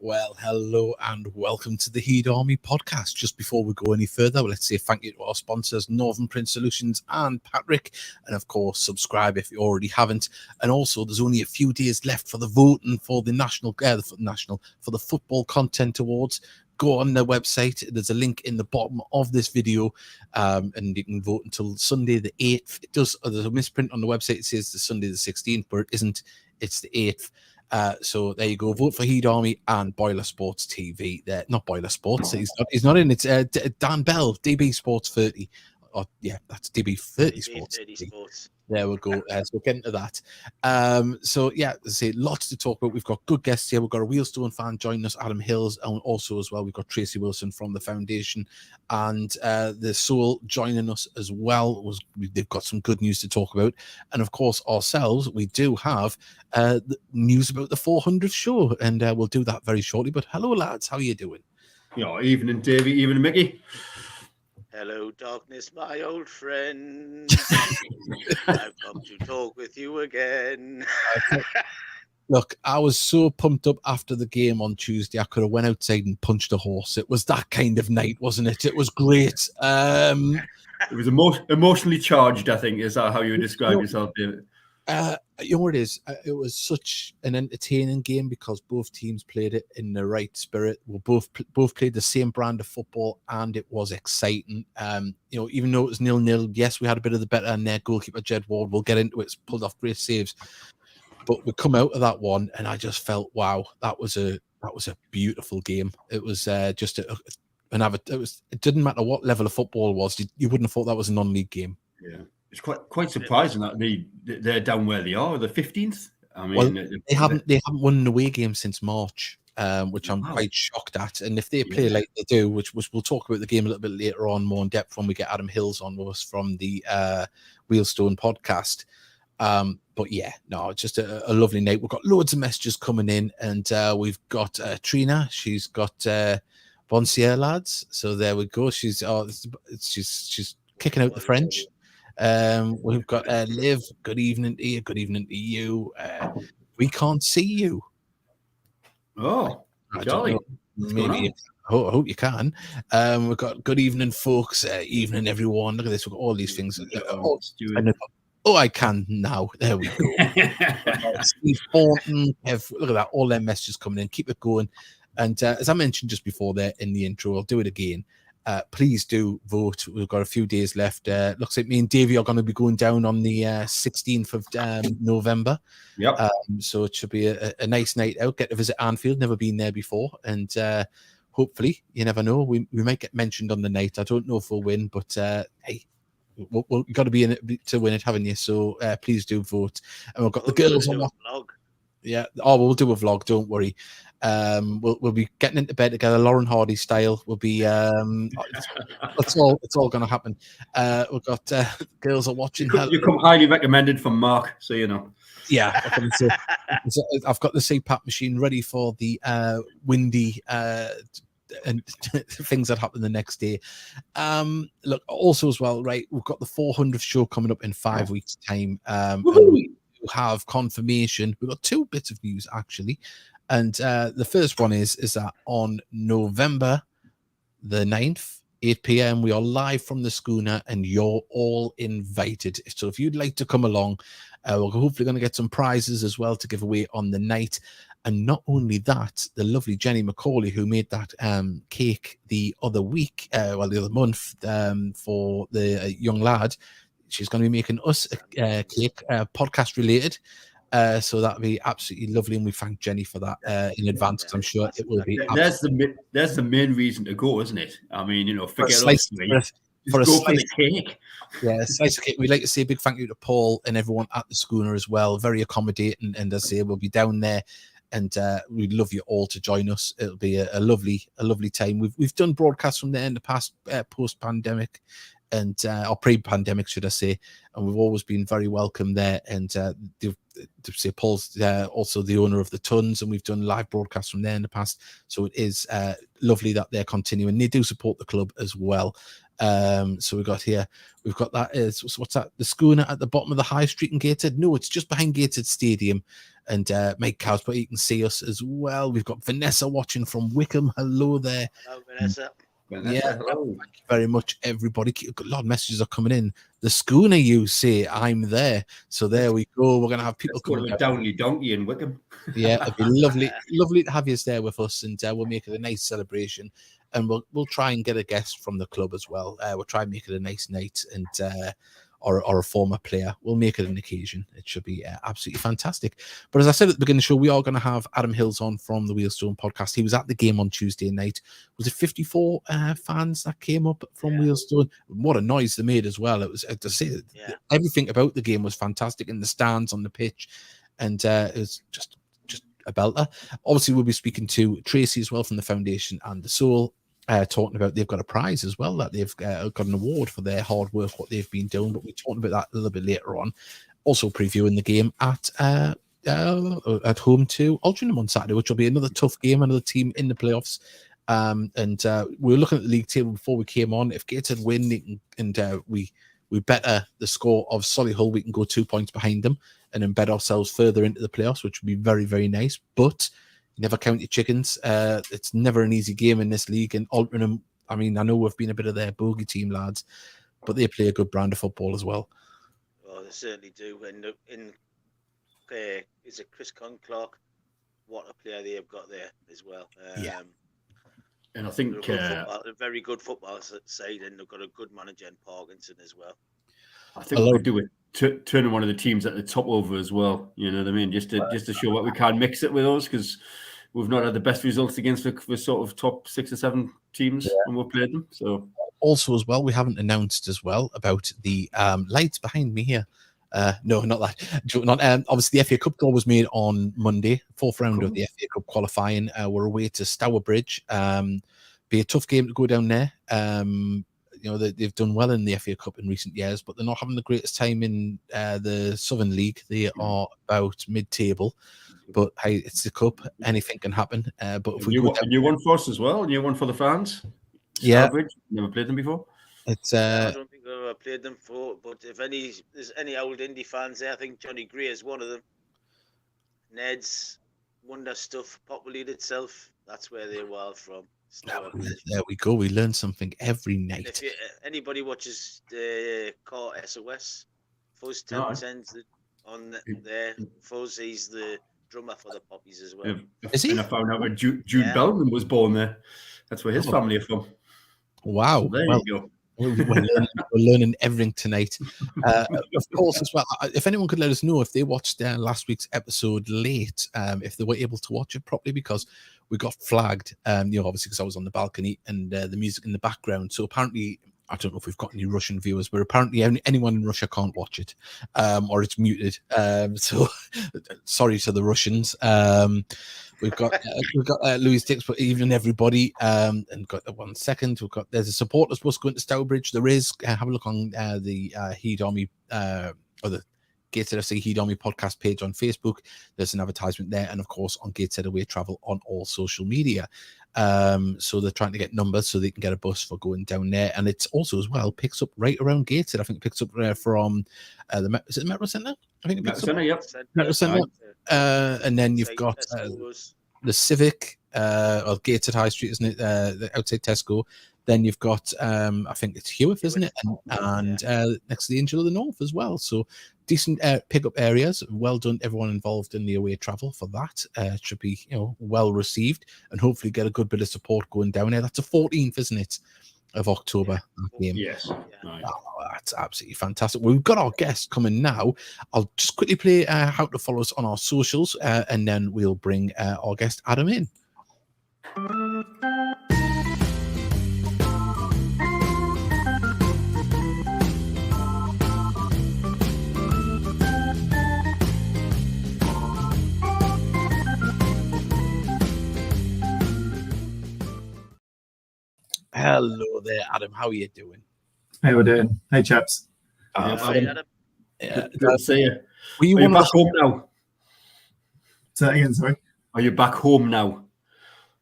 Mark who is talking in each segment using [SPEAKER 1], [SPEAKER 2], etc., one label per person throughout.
[SPEAKER 1] Well, hello and welcome to the Heed Army podcast. Just before we go any further, let's say thank you to our sponsors, Northern Print Solutions and Patrick. And of course, subscribe if you already haven't. And also, there's only a few days left for the voting for the for the Football Content Awards. Go on their website. There's a link in the bottom of this video, and you can vote until Sunday the 8th. There's a misprint on the website. It says the Sunday the 16th, but it isn't. It's the 8th. So there you go. Vote for Heed Army and Boiler Sports TV. Not Boiler Sports. He's not in. It's Dan Bell, DB Sports 30. Oh, yeah, that's DB 30 Sports.
[SPEAKER 2] 30 Sports.
[SPEAKER 1] There we go. So we'll get into that. So yeah, lots to talk about. We've got good guests here. We've got a Wealdstone fan joining us, Adam Hills, and also as well we've got Tracy Wilson from the foundation, and the Soul joining us as well. They've got some good news to talk about, and of course ourselves, we do have the news about the 400th show, and we'll do that very shortly. But hello, lads, how are you doing?
[SPEAKER 3] Evening, Davey. Evening, Mickey.
[SPEAKER 2] Hello, darkness, my old friend. I've come to talk with you again.
[SPEAKER 1] Look, I was so pumped up after the game on Tuesday. I could have went outside and punched a horse. It was that kind of night, wasn't it? It was great.
[SPEAKER 3] It was emotionally charged, I think. Is that how you would describe yourself, David?
[SPEAKER 1] You know what it is? It was such an entertaining game because both teams played it in the right spirit. We both played the same brand of football, and it was exciting. Even though it was 0-0, yes, we had a bit of the better in there. Goalkeeper Jed Ward, we'll get into it. Pulled off great saves, but we come out of that one, and I just felt, wow, that was a beautiful game. It was it didn't matter what level of football it was. You wouldn't have thought that was a non-league game.
[SPEAKER 3] Yeah. It's quite surprising that they're down where they are, the 15th. I mean,
[SPEAKER 1] they haven't won an away game since March, which I'm quite shocked at. And if they play like they do, which we'll talk about the game a little bit later on, more in depth when we get Adam Hills on with us from the Wealdstone podcast. But yeah, no, it's just a lovely night. We've got loads of messages coming in, and we've got Trina. She's got Bonsier lads. So there we go. She's kicking out the French. We've got Liv. Good evening to you. Good evening to you. We can't see you.
[SPEAKER 3] Oh, jolly.
[SPEAKER 1] Maybe. I hope you can. We've got good evening, folks. Evening, everyone. Look at this. We've got all these things. I can now. There we go. Steve Thornton. Look at that. All their messages coming in. Keep it going. And as I mentioned just before there in the intro, I'll do it again. Please do vote. We've got a few days left. Looks like me and Davey are going to be going down on the 16th of November.
[SPEAKER 3] Yep.
[SPEAKER 1] So it should be a nice night out. Get to visit Anfield. Never been there before. And hopefully, you never know, we might get mentioned on the night. I don't know if we'll win, but hey, we've got to be in it to win it, haven't you? So please do vote. And we've got the girls on the
[SPEAKER 2] vlog.
[SPEAKER 1] Yeah. Oh, we'll do a vlog. Don't worry. We'll be getting into bed together, Lauren Hardy style. We'll be it's all going to happen. We've got girls are watching.
[SPEAKER 3] You come highly recommended from Mark, so you know.
[SPEAKER 1] Yeah, I've got the CPAP machine ready for the windy and things that happen the next day. Look, also as well, right? We've got the 400th show coming up in 5 weeks' time. And we have confirmation. We've got two bits of news actually. And the first one is that on November the 9th, 8 p.m., we are live from the schooner, and you're all invited. So if you'd like to come along, we're hopefully going to get some prizes as well to give away on the night. And not only that, the lovely Jenny McCauley, who made that cake the other month for the young lad, she's going to be making us a cake, podcast related. So that'd be absolutely lovely, and we thank Jenny for that in advance, because I'm sure it will be.
[SPEAKER 3] There's the main reason to go, isn't it? I mean, forget
[SPEAKER 1] for a
[SPEAKER 3] the cake.
[SPEAKER 1] Yeah, a slice of cake. We'd like to say a big thank you to Paul and everyone at the schooner as well. Very accommodating, and as I say, we'll be down there, and we'd love you all to join us. It'll be a lovely time. We've done broadcasts from there in the past, post-pandemic. And or pre-pandemic, should I say, and we've always been very welcome there. And to say Paul's also the owner of the Tons, and we've done live broadcasts from there in the past. So it is lovely that they're continuing. They do support the club as well. So we've got that is what's that? The schooner at the bottom of the high street in Gateshead. No, it's just behind Gateshead Stadium. And Mike Cows, but you can see us as well. We've got Vanessa watching from Wickham. Hello there.
[SPEAKER 2] Hello, Vanessa.
[SPEAKER 3] Vanessa, hello.
[SPEAKER 1] Thank you very much, everybody. A lot of messages are coming in. The schooner, you say, I'm there. So there we go. We're going to have people coming
[SPEAKER 3] with Downley Donkey in Wickham.
[SPEAKER 1] Yeah, it'd be lovely to have you there with us, and we'll make it a nice celebration. And we'll try and get a guest from the club as well. We'll try and make it a nice night, and or a former player. We'll make it an occasion. It should be absolutely fantastic. But as I said at the beginning of the show, we are going to have Adam Hills on from the Wealdstone podcast. He was at the game on Tuesday night. Was it 54 fans that came up from Wealdstone? What a noise they made as well. It was to say everything about the game was fantastic in the stands, on the pitch, and it was just a belter. Obviously, we'll be speaking to Tracy as well from the Foundation and the Soul. Talking about they've got a prize as well, that they've got an award for their hard work, what they've been doing, but we're talking about that a little bit later on. Also previewing the game at home to Altrincham on Saturday, which will be another tough game, another team in the playoffs. And we were looking at the league table before we came on. If Gateshead win and we better the score of Solihull, we can go 2 points behind them and embed ourselves further into the playoffs, which would be very, very nice. But never count your chickens. It's never an easy game in this league. And Altrincham, I mean, I know we've been a bit of their bogey team, lads, but they play a good brand of football as well.
[SPEAKER 2] Well, they certainly do. And is it Chris Clark? What a player they have got there as well.
[SPEAKER 3] And I think
[SPEAKER 2] a very good football side, and they've got a good manager in Parkinson as well.
[SPEAKER 3] I think we could do it, turning one of the teams at the top over as well. You know what I mean? Just to show what we can mix it with us, because we've not had the best results against the sort of top 6 or 7 teams when we've played them. So
[SPEAKER 1] also as well, we haven't announced as well about the lights behind me here. No, not that. Obviously, the FA Cup goal was made on Monday, 4th round of the FA Cup qualifying. We're away to Stourbridge. Be a tough game to go down there. You know, they've done well in the FA Cup in recent years, but they're not having the greatest time in the Southern League. They are about mid-table, but hey, it's the cup. Anything can happen. But if
[SPEAKER 3] you won for us as well, and you won for the fans. Stourbridge, never played them before.
[SPEAKER 1] It's
[SPEAKER 2] I don't think I've ever played them before, but if there's any old indie fans there, I think Johnny Gray is one of them. Ned's Wonder Stuff, Populated itself. That's where they were from.
[SPEAKER 1] There we go. We learn something every night.
[SPEAKER 2] If anybody watches the car SOS, Fuzz sends on there. Fuzz, he's the drummer for the Poppies as well.
[SPEAKER 1] Is he?
[SPEAKER 3] And I found out where Jude Bellman was born there. That's where his family are from.
[SPEAKER 1] Wow.
[SPEAKER 3] So there you go.
[SPEAKER 1] We're learning everything tonight. Of course, as well, if anyone could let us know if they watched last week's episode late, if they were able to watch it properly, because we got flagged, obviously because I was on the balcony and the music in the background. So apparently, I don't know if we've got any Russian viewers, but apparently anyone in Russia can't watch it, or it's muted. So sorry to the Russians. We've got Louis Dix, but even everybody. And got 1 second. There's a supporters bus going to Stourbridge. There is. Have a look on the Heed Army or the Gateshead FC Heed Army podcast page on Facebook. There's an advertisement there, and of course on Gateshead Away Travel on all social media. So they're trying to get numbers so they can get a bus for going down there, and it's also as well picks up right around Gateshead. I think it picks up from is it the Metro Centre? I think it picks up Metro Centre. And then you've got the Civic or Gateshead High Street, isn't it? The outside Tesco. Then you've got I think it's Hewitt, isn't it? And next to the Angel of the North as well. So decent pickup areas. Well done, everyone involved in the away travel for that. It should be well received, and hopefully get a good bit of support going down there. That's the 14th, isn't it, of October? Game.
[SPEAKER 3] Yes.
[SPEAKER 1] Oh, that's absolutely fantastic. We've got our guest coming now. I'll just quickly play how to follow us on our socials, and then we'll bring our guest Adam in. Hello there, Adam. How are you doing?
[SPEAKER 4] How we doing? Hey, chaps.
[SPEAKER 2] Adam.
[SPEAKER 3] Good to see you.
[SPEAKER 1] Are you
[SPEAKER 3] back home now?
[SPEAKER 4] Say that again, sorry.
[SPEAKER 3] Are you back home now?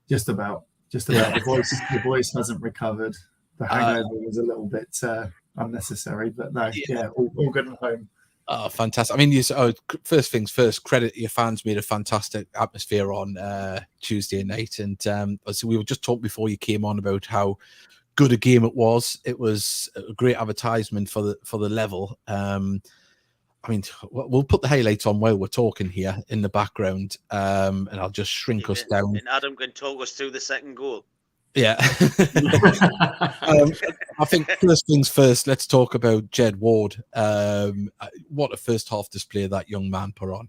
[SPEAKER 4] Just about. The voice hasn't recovered. hangover was a little bit unnecessary, but no, all good at home.
[SPEAKER 1] Oh, fantastic. I mean, first things first, credit your fans made a fantastic atmosphere on Tuesday night. And so we were just talking before you came on about how good a game it was. It was a great advertisement for the level. I mean, we'll put the highlights on while we're talking here in the background, and I'll just shrink us down.
[SPEAKER 2] And Adam can talk us through the second goal.
[SPEAKER 1] Yeah. I think first things first, let's talk about Jed Ward. What a first half display that young man put on.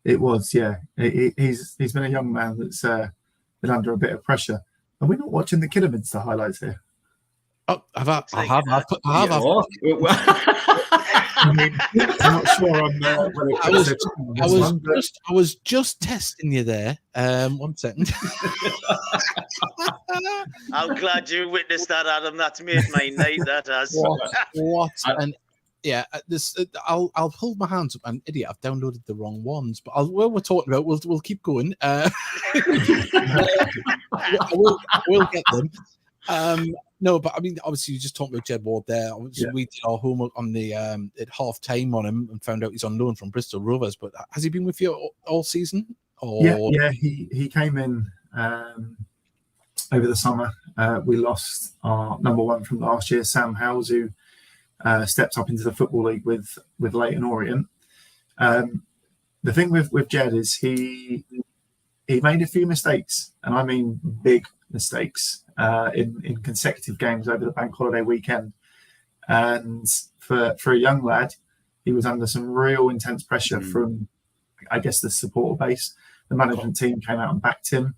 [SPEAKER 4] It was, yeah. He's been a young man that's been under a bit of pressure. Are we not watching the Kidderminster highlights here?
[SPEAKER 1] Oh, I have.
[SPEAKER 4] I mean, I'm not sure on
[SPEAKER 1] I was just testing you there. 1 second.
[SPEAKER 2] I'm glad you witnessed that, Adam. That's made my night. That has.
[SPEAKER 1] What? And yeah, this. I'll hold my hands up. I'm an idiot. I've downloaded the wrong ones. But what we're talking about, we'll keep going. We'll get them. No, but I mean, obviously, you just talked about Jed Ward there. We did our homework on the at half time on him and found out he's on loan from Bristol Rovers. But has he been with you all season? Or...
[SPEAKER 4] Yeah. He came in over the summer. We lost our number one from last year, Sam Howes, who stepped up into the Football League with Leyton Orient. The thing with Jed is he made a few mistakes, and I mean big mistakes in consecutive games over the bank holiday weekend. And for a young lad, he was under some real intense pressure from, I guess, the supporter base. The management team came out and backed him.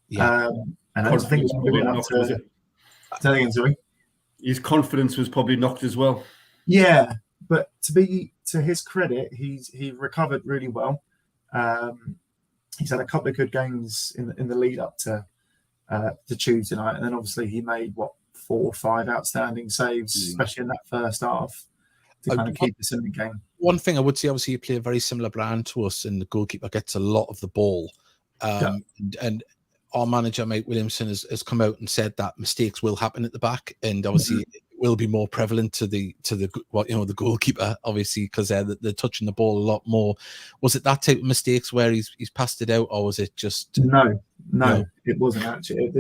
[SPEAKER 4] Yeah. And I think it's probably enough to say that again, sorry.
[SPEAKER 3] His confidence was probably knocked as well.
[SPEAKER 4] Yeah, but to his credit, he recovered really well. He's had a couple of good games in the lead up to Tuesday night, and then obviously he made 4 or 5 outstanding saves, especially in that first half, to kind of keep us in the game.
[SPEAKER 1] One thing I would say, obviously, you play a very similar brand to us, and the goalkeeper gets a lot of the ball. And our manager, Mike Williamson, has come out and said that mistakes will happen at the back, and obviously it will be more prevalent to the goalkeeper, obviously, because they're touching the ball a lot more. Was it that type of mistakes where he's passed it out, or was it just
[SPEAKER 4] no, it wasn't actually.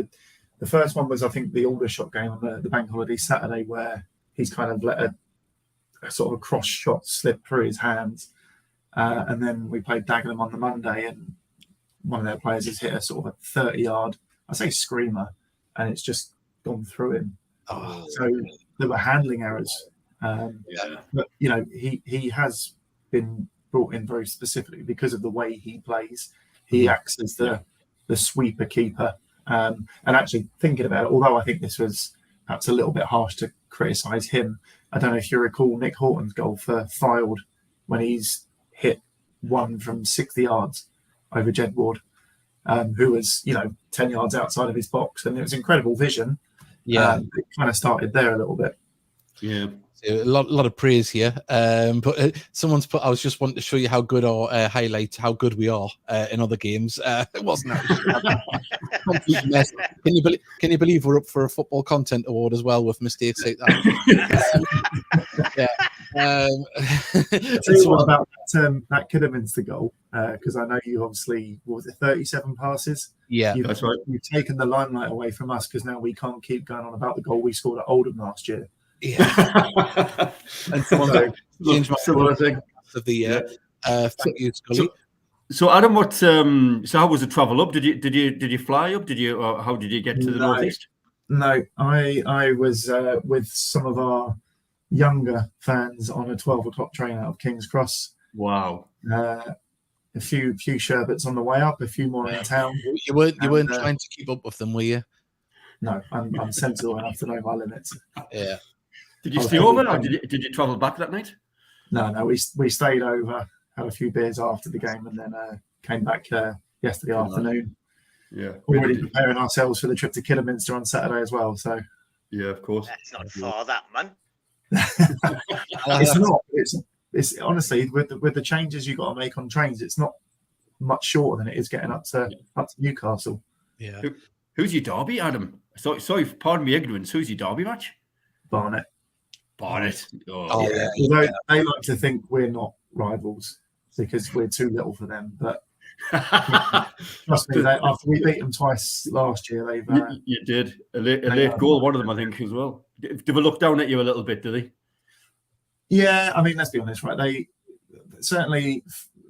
[SPEAKER 4] The first one was, I think, the Aldershot game on the bank holiday Saturday, where he's kind of let a sort of a cross shot slip through his hands, and then we played Dagenham on the Monday, and one of their players has hit a sort of a 30-yard, I say screamer, and it's just gone through him. So there were handling errors. But, he has been brought in very specifically because of the way he plays. He acts as the sweeper keeper. And actually thinking about it, although I think this was perhaps a little bit harsh to criticise him, I don't know if you recall Nick Horton's goal for Fylde when he's hit one from 60 yards over Jed Ward, who was, 10 yards outside of his box. And it was incredible vision. Yeah. It kind of started there a little bit.
[SPEAKER 3] Yeah.
[SPEAKER 1] A lot of praise here. But someone's put, I was just wanting to show you how good our highlight, how good we are in other games. It wasn't that complete mess. Can you believe we're up for a football content award as well with mistakes like that?
[SPEAKER 4] Tell you what about that Kidderminster goal, because I know you obviously, what was it, 37 passes?
[SPEAKER 1] Yeah,
[SPEAKER 3] that's right.
[SPEAKER 4] You've taken the limelight away from us because now we can't keep going on about the goal we scored at Oldham last year.
[SPEAKER 1] Yeah, and someone changed my
[SPEAKER 3] similar thing
[SPEAKER 1] of the year. Thank you, Scully.
[SPEAKER 3] So Adam, what? So how was the travel up? Did you fly up? Or how did you get to the northeast?
[SPEAKER 4] No, I was with some of our younger fans on a 12 o'clock train out of King's Cross.
[SPEAKER 3] Wow.
[SPEAKER 4] A few sherbets on the way up, a few more in town.
[SPEAKER 1] You weren't trying to keep up with them, were you?
[SPEAKER 4] No, I'm sensible enough to know my limits.
[SPEAKER 1] Yeah.
[SPEAKER 3] Did you stay over, or did you travel back that night?
[SPEAKER 4] No, we stayed over, had a few beers after the game, and then came back yesterday afternoon.
[SPEAKER 3] Yeah.
[SPEAKER 4] Already preparing ourselves for the trip to Kidderminster on Saturday as well. So.
[SPEAKER 3] Yeah, of course.
[SPEAKER 2] That's not far, that man.
[SPEAKER 4] It's not. It's honestly with the changes you got to make on trains, it's not much shorter than it is getting up to Newcastle.
[SPEAKER 1] Yeah.
[SPEAKER 3] Who's your derby, Adam? Sorry, pardon me ignorance. Who's your derby match?
[SPEAKER 4] Barnet.
[SPEAKER 3] Barnet.
[SPEAKER 1] Oh, yeah.
[SPEAKER 4] Although they like to think we're not rivals because we're too little for them, but trust me, after we beat them twice last year, they've
[SPEAKER 3] you did a late goal, one of them, I think, as well. Did they look down at you a little bit? Did they?
[SPEAKER 4] Yeah, I mean, let's be honest, right? They certainly,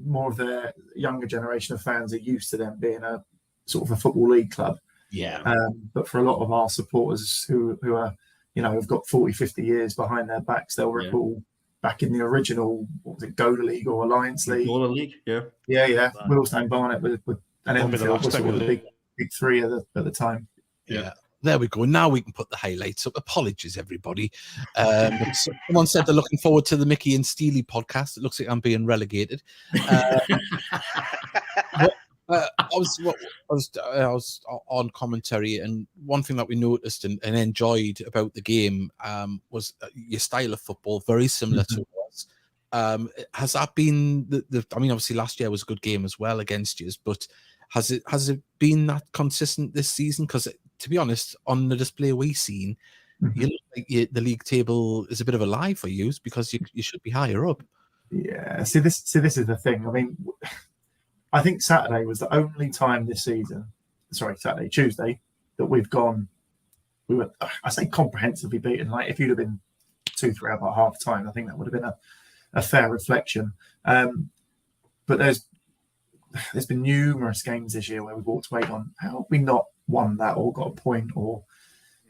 [SPEAKER 4] more of their younger generation of fans are used to them being a sort of a football league club.
[SPEAKER 1] Yeah.
[SPEAKER 4] But for a lot of our supporters who are, have got 40, 50 years behind their backs, they'll recall back in the original, what was it, Gola League or Alliance League?
[SPEAKER 3] Gola League, yeah.
[SPEAKER 4] Yeah. Wealdstone, Barnet with an Enfield was sort of the big three at the time.
[SPEAKER 1] Yeah. There we go. Now we can put the highlights up. Apologies, everybody. Someone said they're looking forward to the Mickey and Steely podcast. It looks like I'm being relegated. I was on commentary, and one thing that we noticed and enjoyed about the game was your style of football, very similar to us. Has that been I mean, obviously last year was a good game as well against you, but has it been that consistent this season? Because to be honest, on the display we've seen, you look like the league table is a bit of a lie for you because you should be higher up.
[SPEAKER 4] Yeah. See, this is the thing. I mean, I think Saturday was the only time this season, Tuesday, that we were, I say comprehensively beaten. Like if you'd have been 2-3 up at half time, I think that would have been a fair reflection. But there's been numerous games this year where we've walked away on how have we not won that or got a point or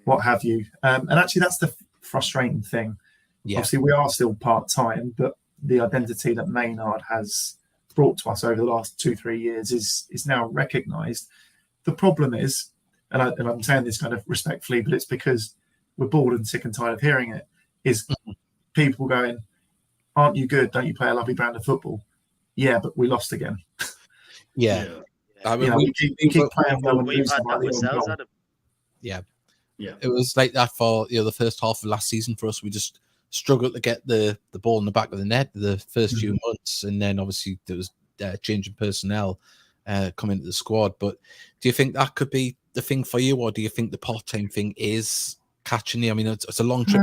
[SPEAKER 4] what have you. And actually that's the frustrating thing. Yeah. Obviously we are still part-time, but the identity that Maynard has brought to us over the last 2-3 years is now recognised. The problem is, and I'm saying this kind of respectfully, but it's because we're bored and sick and tired of hearing it, is people going, aren't you good? Don't you play a lovely brand of football? Yeah, but we lost again.
[SPEAKER 1] Yeah. I mean,
[SPEAKER 4] we keep playing well and losing by the own goal.
[SPEAKER 1] Yeah. It was like that for the first half of last season for us. We just struggled to get the ball in the back of the net the first few months, and then obviously there was changing personnel coming into the squad. But do you think that could be the thing for you, or do you think the part-time thing is catching you? I mean, it's a long trip.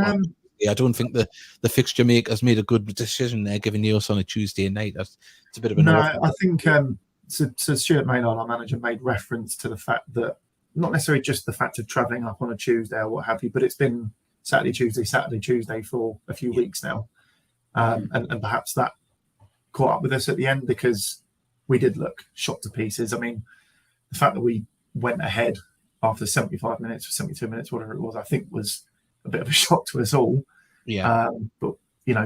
[SPEAKER 1] I don't think the fixture makers made a good decision there, giving you us on a Tuesday night. It's a bit of
[SPEAKER 4] I think so Stuart Maynard, our manager, made reference to the fact that not necessarily just the fact of travelling up on a Tuesday or what have you, but it's been Saturday, Tuesday for a few weeks now. And perhaps that caught up with us at the end because we did look shot to pieces. I mean, the fact that we went ahead after 75 minutes or 72 minutes, whatever it was, I think was a bit of a shock to us all.
[SPEAKER 1] Yeah.
[SPEAKER 4] But,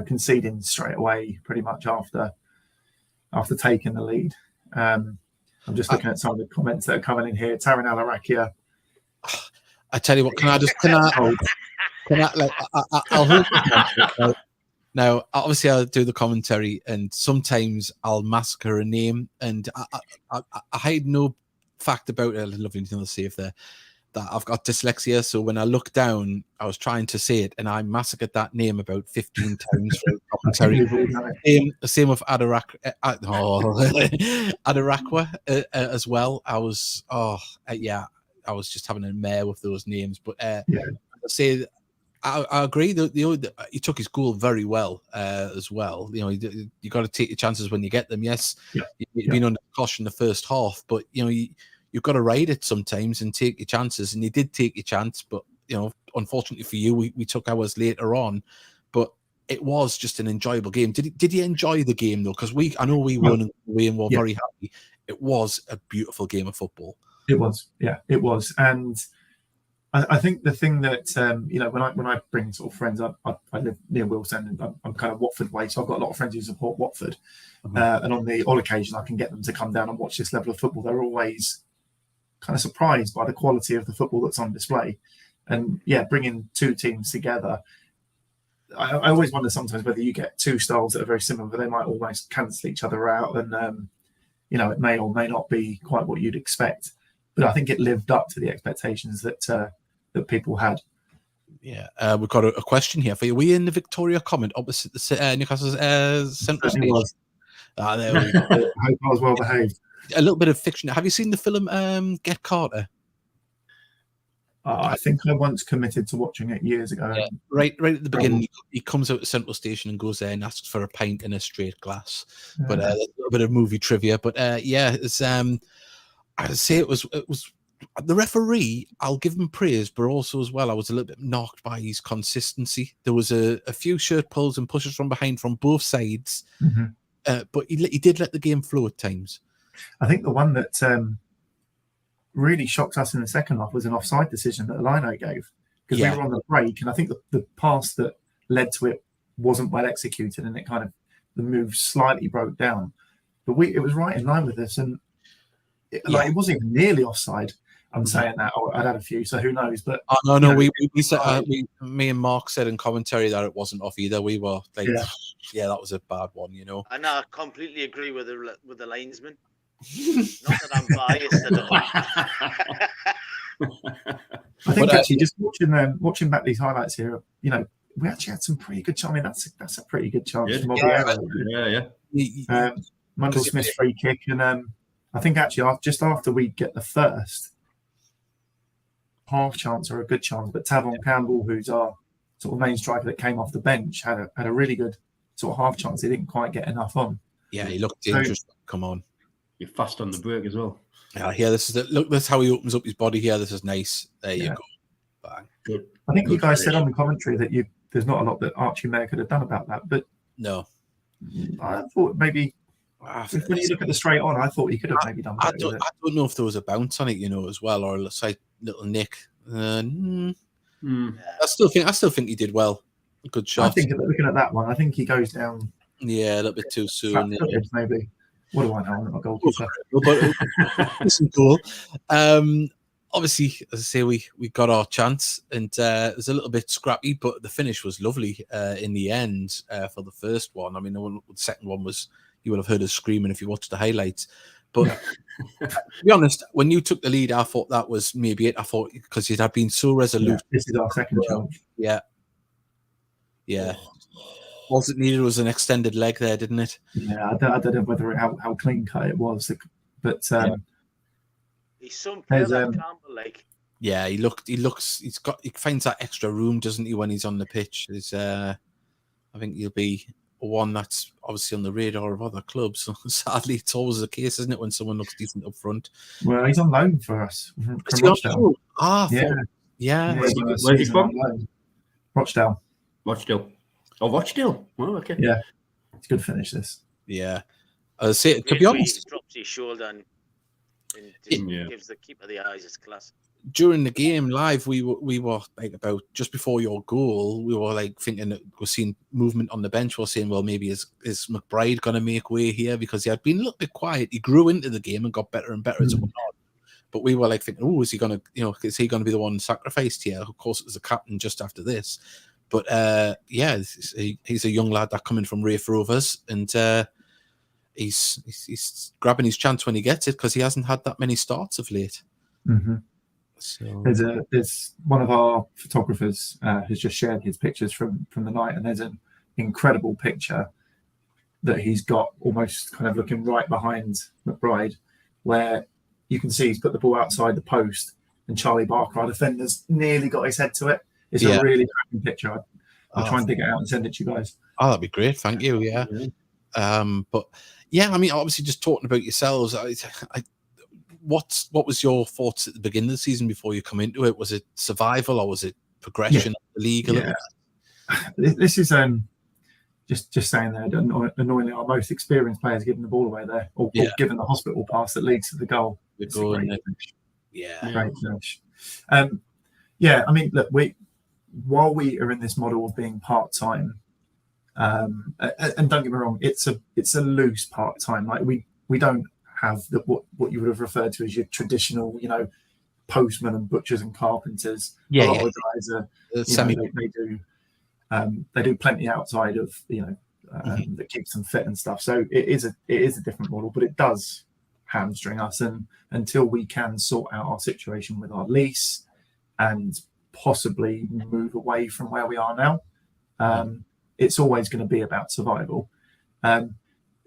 [SPEAKER 4] conceding straight away pretty much after taking the lead. I'm just looking at some of the comments that are coming in here. Taryn Alarakia.
[SPEAKER 1] I tell you what, I'll hold now, obviously, I'll do the commentary, and sometimes I'll massacre a name, and I hide no fact about it. I love anything to say if that I've got dyslexia, so when I look down, I was trying to say it, and I massacred that name about 15 times for commentary. Same with Adarakwa as well. I was just having a mare with those names, but I say I agree that he took his goal very well as well. You got to take your chances when you get them. Yes, you've been under caution the first half, but you've got to ride it sometimes and take your chances. And you did take your chance, but unfortunately for you, we took ours later on. But it was just an enjoyable game. Did you enjoy the game though? Because I know we won and we're very happy. It was a beautiful game of football.
[SPEAKER 4] It was, it was, and I think the thing that when I bring sort of friends up, I live near Wealdstone, and I'm kind of Watford way, so I've got a lot of friends who support Watford, and on the odd occasion I can get them to come down and watch this level of football. They're always kind of surprised by the quality of the football that's on display, and bringing two teams together. I always wonder sometimes whether you get two styles that are very similar, but they might almost cancel each other out, and it may or may not be quite what you'd expect. But I think it lived up to the expectations that people had.
[SPEAKER 1] Yeah, we've got a question here for you. Were you in the Victoria Comment opposite the Newcastle's central station? There we go.
[SPEAKER 4] I hope I was well behaved.
[SPEAKER 1] A little bit of fiction. Have you seen the film Get Carter?
[SPEAKER 4] I think I once committed to watching it years ago.
[SPEAKER 1] Yeah, right at the beginning, he comes out to Central Station and goes there and asks for a pint in a straight glass.
[SPEAKER 4] Yeah.
[SPEAKER 1] But a little bit of movie trivia. But yeah, it's I'd say it was the referee. I'll give him praise, but also as well, I was a little bit knocked by his consistency. There was a few shirt pulls and pushes from behind from both sides, but he did let the game flow at times.
[SPEAKER 4] I think the one that really shocked us in the second half was an offside decision that Lino gave, because we were on the break, and I think the pass that led to it wasn't well executed, and it kind of the move slightly broke down. But it was right in line with this, and it wasn't even nearly offside. I'm saying that I'd had a few, so who knows? But
[SPEAKER 1] no, we said me and Mark said in commentary that it wasn't off either. We were like, yeah, that was a bad one, you know.
[SPEAKER 2] And I completely agree with the linesman. Not that I'm biased at all.
[SPEAKER 4] I think actually just watching back these highlights here, you know, we actually had some pretty good chance. I mean, that's a pretty good chance. Mundell Smith's free kick, and I think actually just after we get the first half chance or a good chance, but Tavon Campbell, who's our sort of main striker that came off the bench, had a really good sort of half chance. He didn't quite get enough on.
[SPEAKER 1] Yeah, he looked dangerous. Come on.
[SPEAKER 3] You're fast on the break as well.
[SPEAKER 1] Yeah, this is look. That's how he opens up his body here. This is nice. There you go. Bang.
[SPEAKER 3] Good.
[SPEAKER 4] I think you guys said on the commentary that there's not a lot that Archie Mayer could have done about that, but
[SPEAKER 1] no,
[SPEAKER 4] I thought maybe when you look at the straight on, I thought he could have maybe done better.
[SPEAKER 1] I don't know if there was a bounce on it, you know, as well, or a slight little nick. I still think he did well. Good shot.
[SPEAKER 4] I think looking at that one, I think he goes down.
[SPEAKER 1] Yeah, a little bit too soon.
[SPEAKER 4] Maybe. What do I know? I'm not a goalkeeper.
[SPEAKER 1] Listen, cool. Obviously, as I say, we got our chance, and it was a little bit scrappy, but the finish was lovely in the end for the first one. I mean, the second one was, you would have heard us screaming if you watched the highlights. But to be honest, when you took the lead, I thought that was maybe it. I thought because it had been so resolute.
[SPEAKER 4] Yeah, this is our second chance.
[SPEAKER 1] Yeah. All it needed was an extended leg there, didn't it?
[SPEAKER 4] Yeah, I don't know whether how clean cut it was, but
[SPEAKER 2] he's some player that Campbell like.
[SPEAKER 1] Yeah, he finds that extra room, doesn't he, when he's on the pitch? I think he'll be one that's obviously on the radar of other clubs. So sadly, it's always the case, isn't it, when someone looks decent up front?
[SPEAKER 4] Well, he's on loan for us from
[SPEAKER 1] Rochdale.
[SPEAKER 4] Yeah.
[SPEAKER 3] Where's he from?
[SPEAKER 4] Rochdale.
[SPEAKER 3] Oh, Rochdale. Well, okay.
[SPEAKER 4] Yeah, it's a good finish. This.
[SPEAKER 1] Yeah. To be honest,
[SPEAKER 2] he drops his shoulder and gives the keeper the eyes. It's class.
[SPEAKER 1] During the game live, we were like about just before your goal, we were like thinking that we're seeing movement on the bench. We're saying, well, maybe is McBride going to make way here, because he had been a little bit quiet. He grew into the game and got better and better as it went on. But we were like thinking, oh, is he going to, is he going to be the one sacrificed here? Of course, it was the captain just after this. But he's a young lad that coming from Rafe Rovers, and he's grabbing his chance when he gets it, because he hasn't had that many starts of late.
[SPEAKER 4] Mm-hmm.
[SPEAKER 1] So
[SPEAKER 4] there's one of our photographers has just shared his pictures from the night, and there's an incredible picture that he's got almost kind of looking right behind McBride, where you can see he's put the ball outside the post, and Charlie Barker, our defender's nearly got his head to it. It's a really cracking picture. I'll try and dig it out and send it to you guys.
[SPEAKER 1] Oh, that'd be great. Thank you. Yeah. But yeah, I mean, obviously, just talking about yourselves, what was your thoughts at the beginning of the season before you come into it? Was it survival, or was it progression of the league?
[SPEAKER 4] This is just saying that annoyingly, our most experienced players giving the ball away there, or given the hospital pass that leads to the goal. It's a great finish. Great finish. I mean, look, while we are in this model of being part-time, and don't get me wrong, it's a loose part-time. Like we don't have what you would have referred to as your traditional, postmen and butchers and carpenters. A lot of guys they do plenty outside of that keeps them fit and stuff. So it is a different model, but it does hamstring us, and until we can sort out our situation with our lease and possibly move away from where we are now, it's always going to be about survival.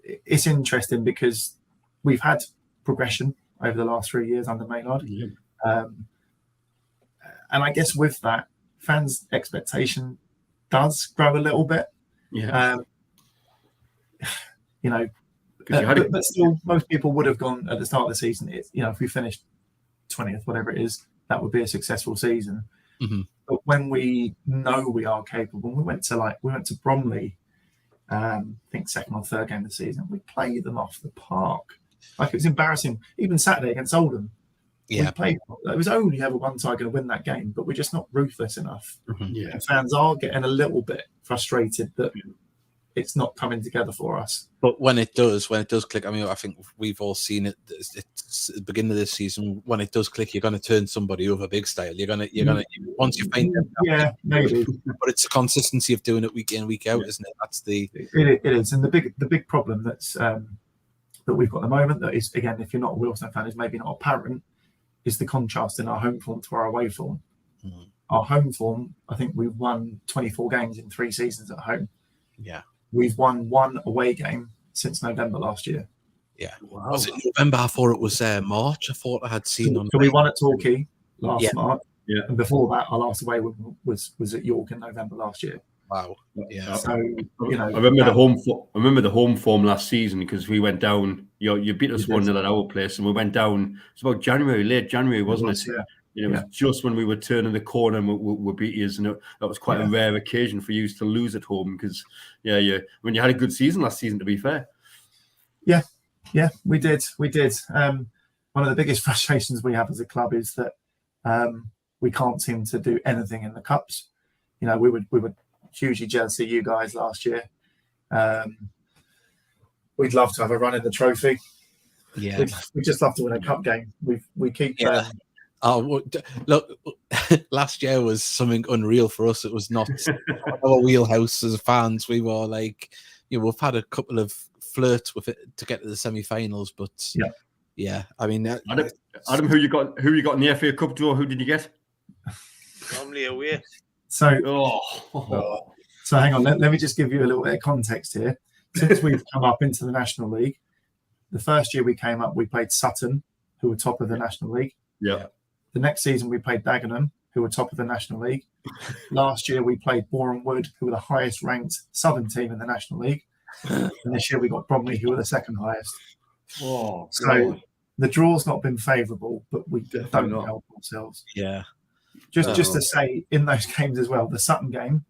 [SPEAKER 4] It's interesting because we've had progression over the last 3 years under Maynard. And I guess with that, fans' expectation does grow a little bit.
[SPEAKER 3] Yeah.
[SPEAKER 4] You know,
[SPEAKER 3] but
[SPEAKER 4] but still, most people would have gone at the start of the season. If we finished 20th, whatever it is, that would be a successful season.
[SPEAKER 1] Mm-hmm.
[SPEAKER 4] But when we know we are capable, we went to Bromley, I think second or third game of the season. We played them off the park. Like, it was embarrassing. Even Saturday against Oldham,
[SPEAKER 1] Yeah,
[SPEAKER 4] it was only ever one side going to win that game, but we're just not ruthless enough.
[SPEAKER 1] Mm-hmm.
[SPEAKER 3] Yeah.
[SPEAKER 4] And fans are getting a little bit frustrated that it's not coming together for us.
[SPEAKER 1] But when it does click, I mean, I think we've all seen it. It's the beginning of this season. When it does click, you're going to turn somebody over big style. You're going to once you find them.
[SPEAKER 4] Yeah, maybe.
[SPEAKER 1] But it's the consistency of doing it week in, week out, isn't it? That's the.
[SPEAKER 4] It is, and the big problem that's that we've got at the moment, that is, again, if you're not a Wealdstone fan, is maybe not apparent, is the contrast in our home form to our away form.
[SPEAKER 1] Mm-hmm.
[SPEAKER 4] Our home form, I think we've won 24 games in 3 seasons at home.
[SPEAKER 1] Yeah.
[SPEAKER 4] We've won 1 away game since November last year.
[SPEAKER 1] Yeah. Wow. Was it November? I thought it was March. I thought I had seen on.
[SPEAKER 4] So we won at Torquay last March.
[SPEAKER 3] Yeah.
[SPEAKER 4] And before that, our last away was at York in November last year.
[SPEAKER 1] Wow. Yeah.
[SPEAKER 4] So,
[SPEAKER 3] I remember the home form last season, because we went down. You beat us 1-0 at our place, and we went down. It's about late January, wasn't it?
[SPEAKER 4] Yeah.
[SPEAKER 3] It was just when we were turning the corner and we beat you, and that was quite a rare occasion for you to lose at home, because when you had a good season last season, to be fair.
[SPEAKER 4] Yeah, we did. One of the biggest frustrations we have as a club is that we can't seem to do anything in the cups. We were hugely jealous of you guys last year. We'd love to have a run in the trophy.
[SPEAKER 1] Yeah,
[SPEAKER 4] we just love to win a cup game. We keep.
[SPEAKER 1] Look, last year was something unreal for us. It was not our wheelhouse as fans. We were like, we've had a couple of flirts with it to get to the semi-finals, but I mean,
[SPEAKER 3] Adam, who you got in the FA Cup draw? Who did you get?
[SPEAKER 2] Normally away.
[SPEAKER 4] So hang on. Let me just give you a little bit of context here. Since we've come up into the National League, the first year we came up, we played Sutton, who were top of the National League.
[SPEAKER 3] Yeah.
[SPEAKER 4] The next season we played Dagenham, who were top of the National League. Last year we played Boreham Wood, who were the highest ranked Southern team in the National League. And this year we got Bromley, who were the second highest.
[SPEAKER 3] Oh,
[SPEAKER 4] so the draw's not been favourable, but we don't help ourselves.
[SPEAKER 1] Yeah.
[SPEAKER 4] Just to say, in those games as well, the Sutton game,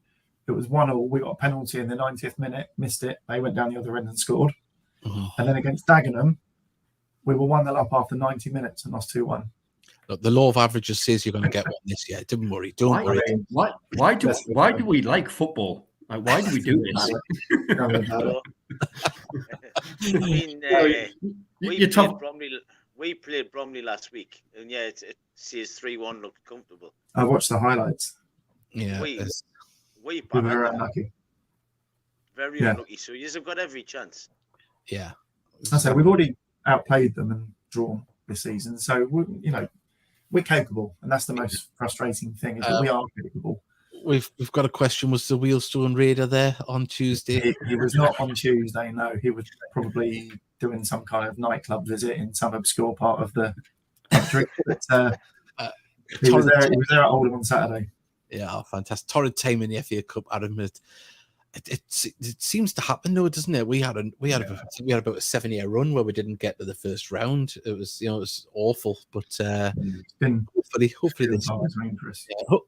[SPEAKER 4] it was 1-1. We got a penalty in the 90th minute, missed it. They went down the other end and scored. Mm-hmm. And then against Dagenham, we were 1-0 up after 90 minutes and lost 2-1.
[SPEAKER 1] Look, the law of averages says you're going to get one this year. Don't worry. Don't worry.
[SPEAKER 3] Why do we like football? Like, why do we do this?
[SPEAKER 2] I mean, we played Bromley last week, and it says 3-1 looked comfortable.
[SPEAKER 4] I watched the highlights.
[SPEAKER 2] Yeah, we
[SPEAKER 4] were very unlucky.
[SPEAKER 2] Very unlucky. So you've got every chance.
[SPEAKER 1] Yeah,
[SPEAKER 4] I say we've already outplayed them and drawn this season, so we're capable, and that's the most frustrating thing, is that we are capable.
[SPEAKER 1] We've got a question. Was the Wealdstone Raider there on Tuesday?
[SPEAKER 4] He was not on Tuesday, no. He was probably doing some kind of nightclub visit in some obscure part of the country. But he was there at Oldham on Saturday.
[SPEAKER 1] Yeah, fantastic. Torrid time in the FA Cup, Adam. It seems to happen though, doesn't it? We had about a 7-year run where we didn't get to the first round. It was it was awful, but hopefully this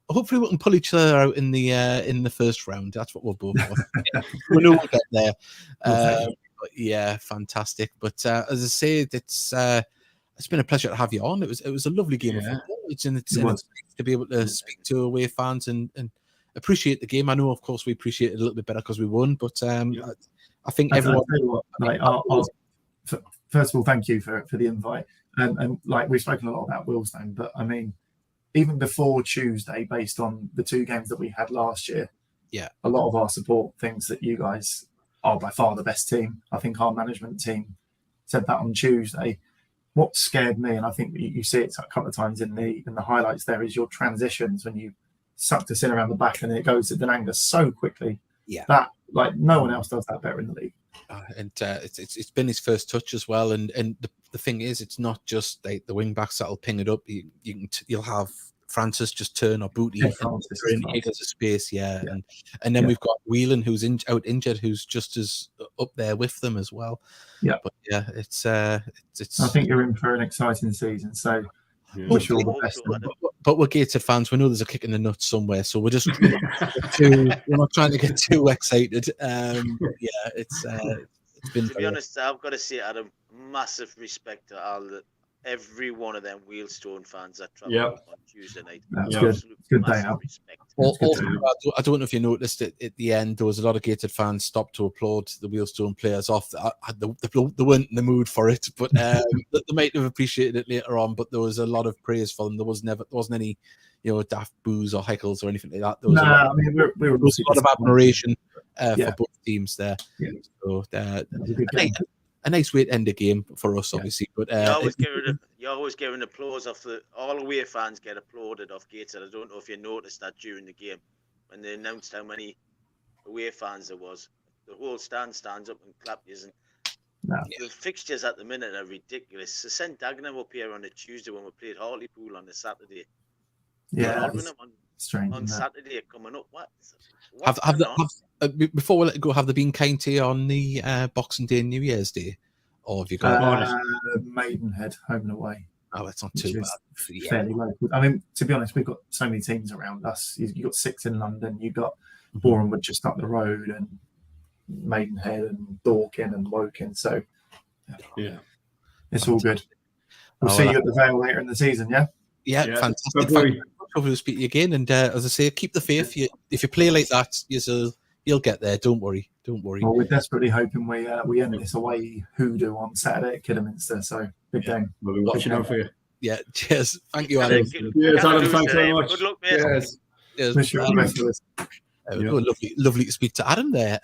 [SPEAKER 1] hopefully we can pull each other out in the first round. That's what we're both for. We know we'll get there. But yeah, fantastic. But as I say, it's been a pleasure to have you on. It was a lovely game of football. It's to be able to speak to away fans and appreciate the game. I know, of course, we appreciate it a little bit better because we won, but I think everyone.
[SPEAKER 4] First of all, thank you for the invite. And like, we've spoken a lot about Wealdstone, but I mean, even before Tuesday, based on the 2 games that we had last year, a lot of our support thinks that you guys are by far the best team. I think our management team said that on Tuesday. What scared me, and I think you see it a couple of times in the highlights, there is your transitions when you sucked us in around the back and it goes to Denanga so quickly. Yeah, that like no one else does that better in the league.
[SPEAKER 1] And it's been his first touch as well. And the thing is, it's not just like the wing backs that'll ping it up. You'll have Francis just turn or Booty
[SPEAKER 4] Yeah, Francis is
[SPEAKER 1] in
[SPEAKER 4] fast.
[SPEAKER 1] acres of space,
[SPEAKER 4] Yeah.
[SPEAKER 1] and then
[SPEAKER 4] Yeah.
[SPEAKER 1] we've got Whelan who's out injured, who's just as up there with them as well.
[SPEAKER 4] Yeah.
[SPEAKER 1] But yeah, it's
[SPEAKER 4] I think you're in for an exciting season, so wish you all the best.
[SPEAKER 1] but we're Gateshead fans. We know there's a kick in the nuts somewhere, so we're just we're not trying to get too excited. Yeah, it's been.
[SPEAKER 2] To be honest, I've got to say, Adam, massive respect to every one of them Wealdstone fans that travelled on Tuesday night.
[SPEAKER 4] That's good. Good day out.
[SPEAKER 2] Respect.
[SPEAKER 1] Also, I don't know if you noticed it at the end. There was a lot of Gateshead fans stopped to applaud the Wealdstone players off. They weren't in the mood for it, but they might have appreciated it later on. But there was a lot of praise for them. There wasn't any, daft boos or heckles or anything like that. There was a lot of admiration for both teams there. Yeah. So a nice way to end the game for us, obviously. But
[SPEAKER 2] you always give an applause off all away fans get applauded off Gateshead. I don't know if you noticed that during the game when they announced how many away fans there was. The whole stands up and claps. And the fixtures at the minute are ridiculous. So send Dagenham up here on a Tuesday when we played Hartlepool on a Saturday.
[SPEAKER 4] Yeah,
[SPEAKER 2] strange. On Saturday coming up.
[SPEAKER 1] Before we let it go, have they been kind to you on the Boxing Day and New Year's Day? Or have you got
[SPEAKER 4] Maidenhead home and away?
[SPEAKER 1] Oh, that's not too bad.
[SPEAKER 4] Fairly local. I mean, to be honest, we've got so many teams around us. You've got 6 in London, you've got Bournemouth just up the road, and Maidenhead and Dorking and Woking. So, it's all good. We'll see you at the Vale later in the season,
[SPEAKER 1] Yeah, fantastic. Hopefully we'll speak to you again. And as I say, keep the faith. If you play like that, you'll get there. Don't worry.
[SPEAKER 4] Well, we're desperately hoping we end this away hoodoo on Saturday at Kidderminster. So big game.
[SPEAKER 3] We'll be watching out for you.
[SPEAKER 1] Yeah. Cheers. Thank you, Adam.
[SPEAKER 3] Cheers, Adam. Thanks very much.
[SPEAKER 2] Good luck, mate.
[SPEAKER 1] Cheers.
[SPEAKER 4] Wish you all the best of us.
[SPEAKER 1] Lovely to speak to Adam there.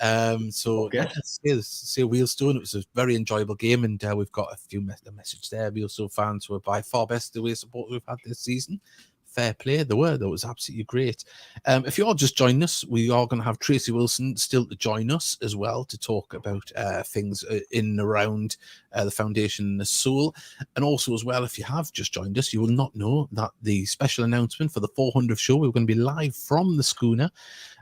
[SPEAKER 1] So say Wealdstone. It was a very enjoyable game, and we've got a few messages there. Wealdstone fans were by far best the way support we've had this season. Fair play, that was absolutely great. If you're just joining us, we are going to have Tracy Wilson still to join us as well to talk about things in and around the foundation and the soul. And also as well, if you have just joined us, you will not know that the special announcement for the 400th show, we're going to be live from the schooner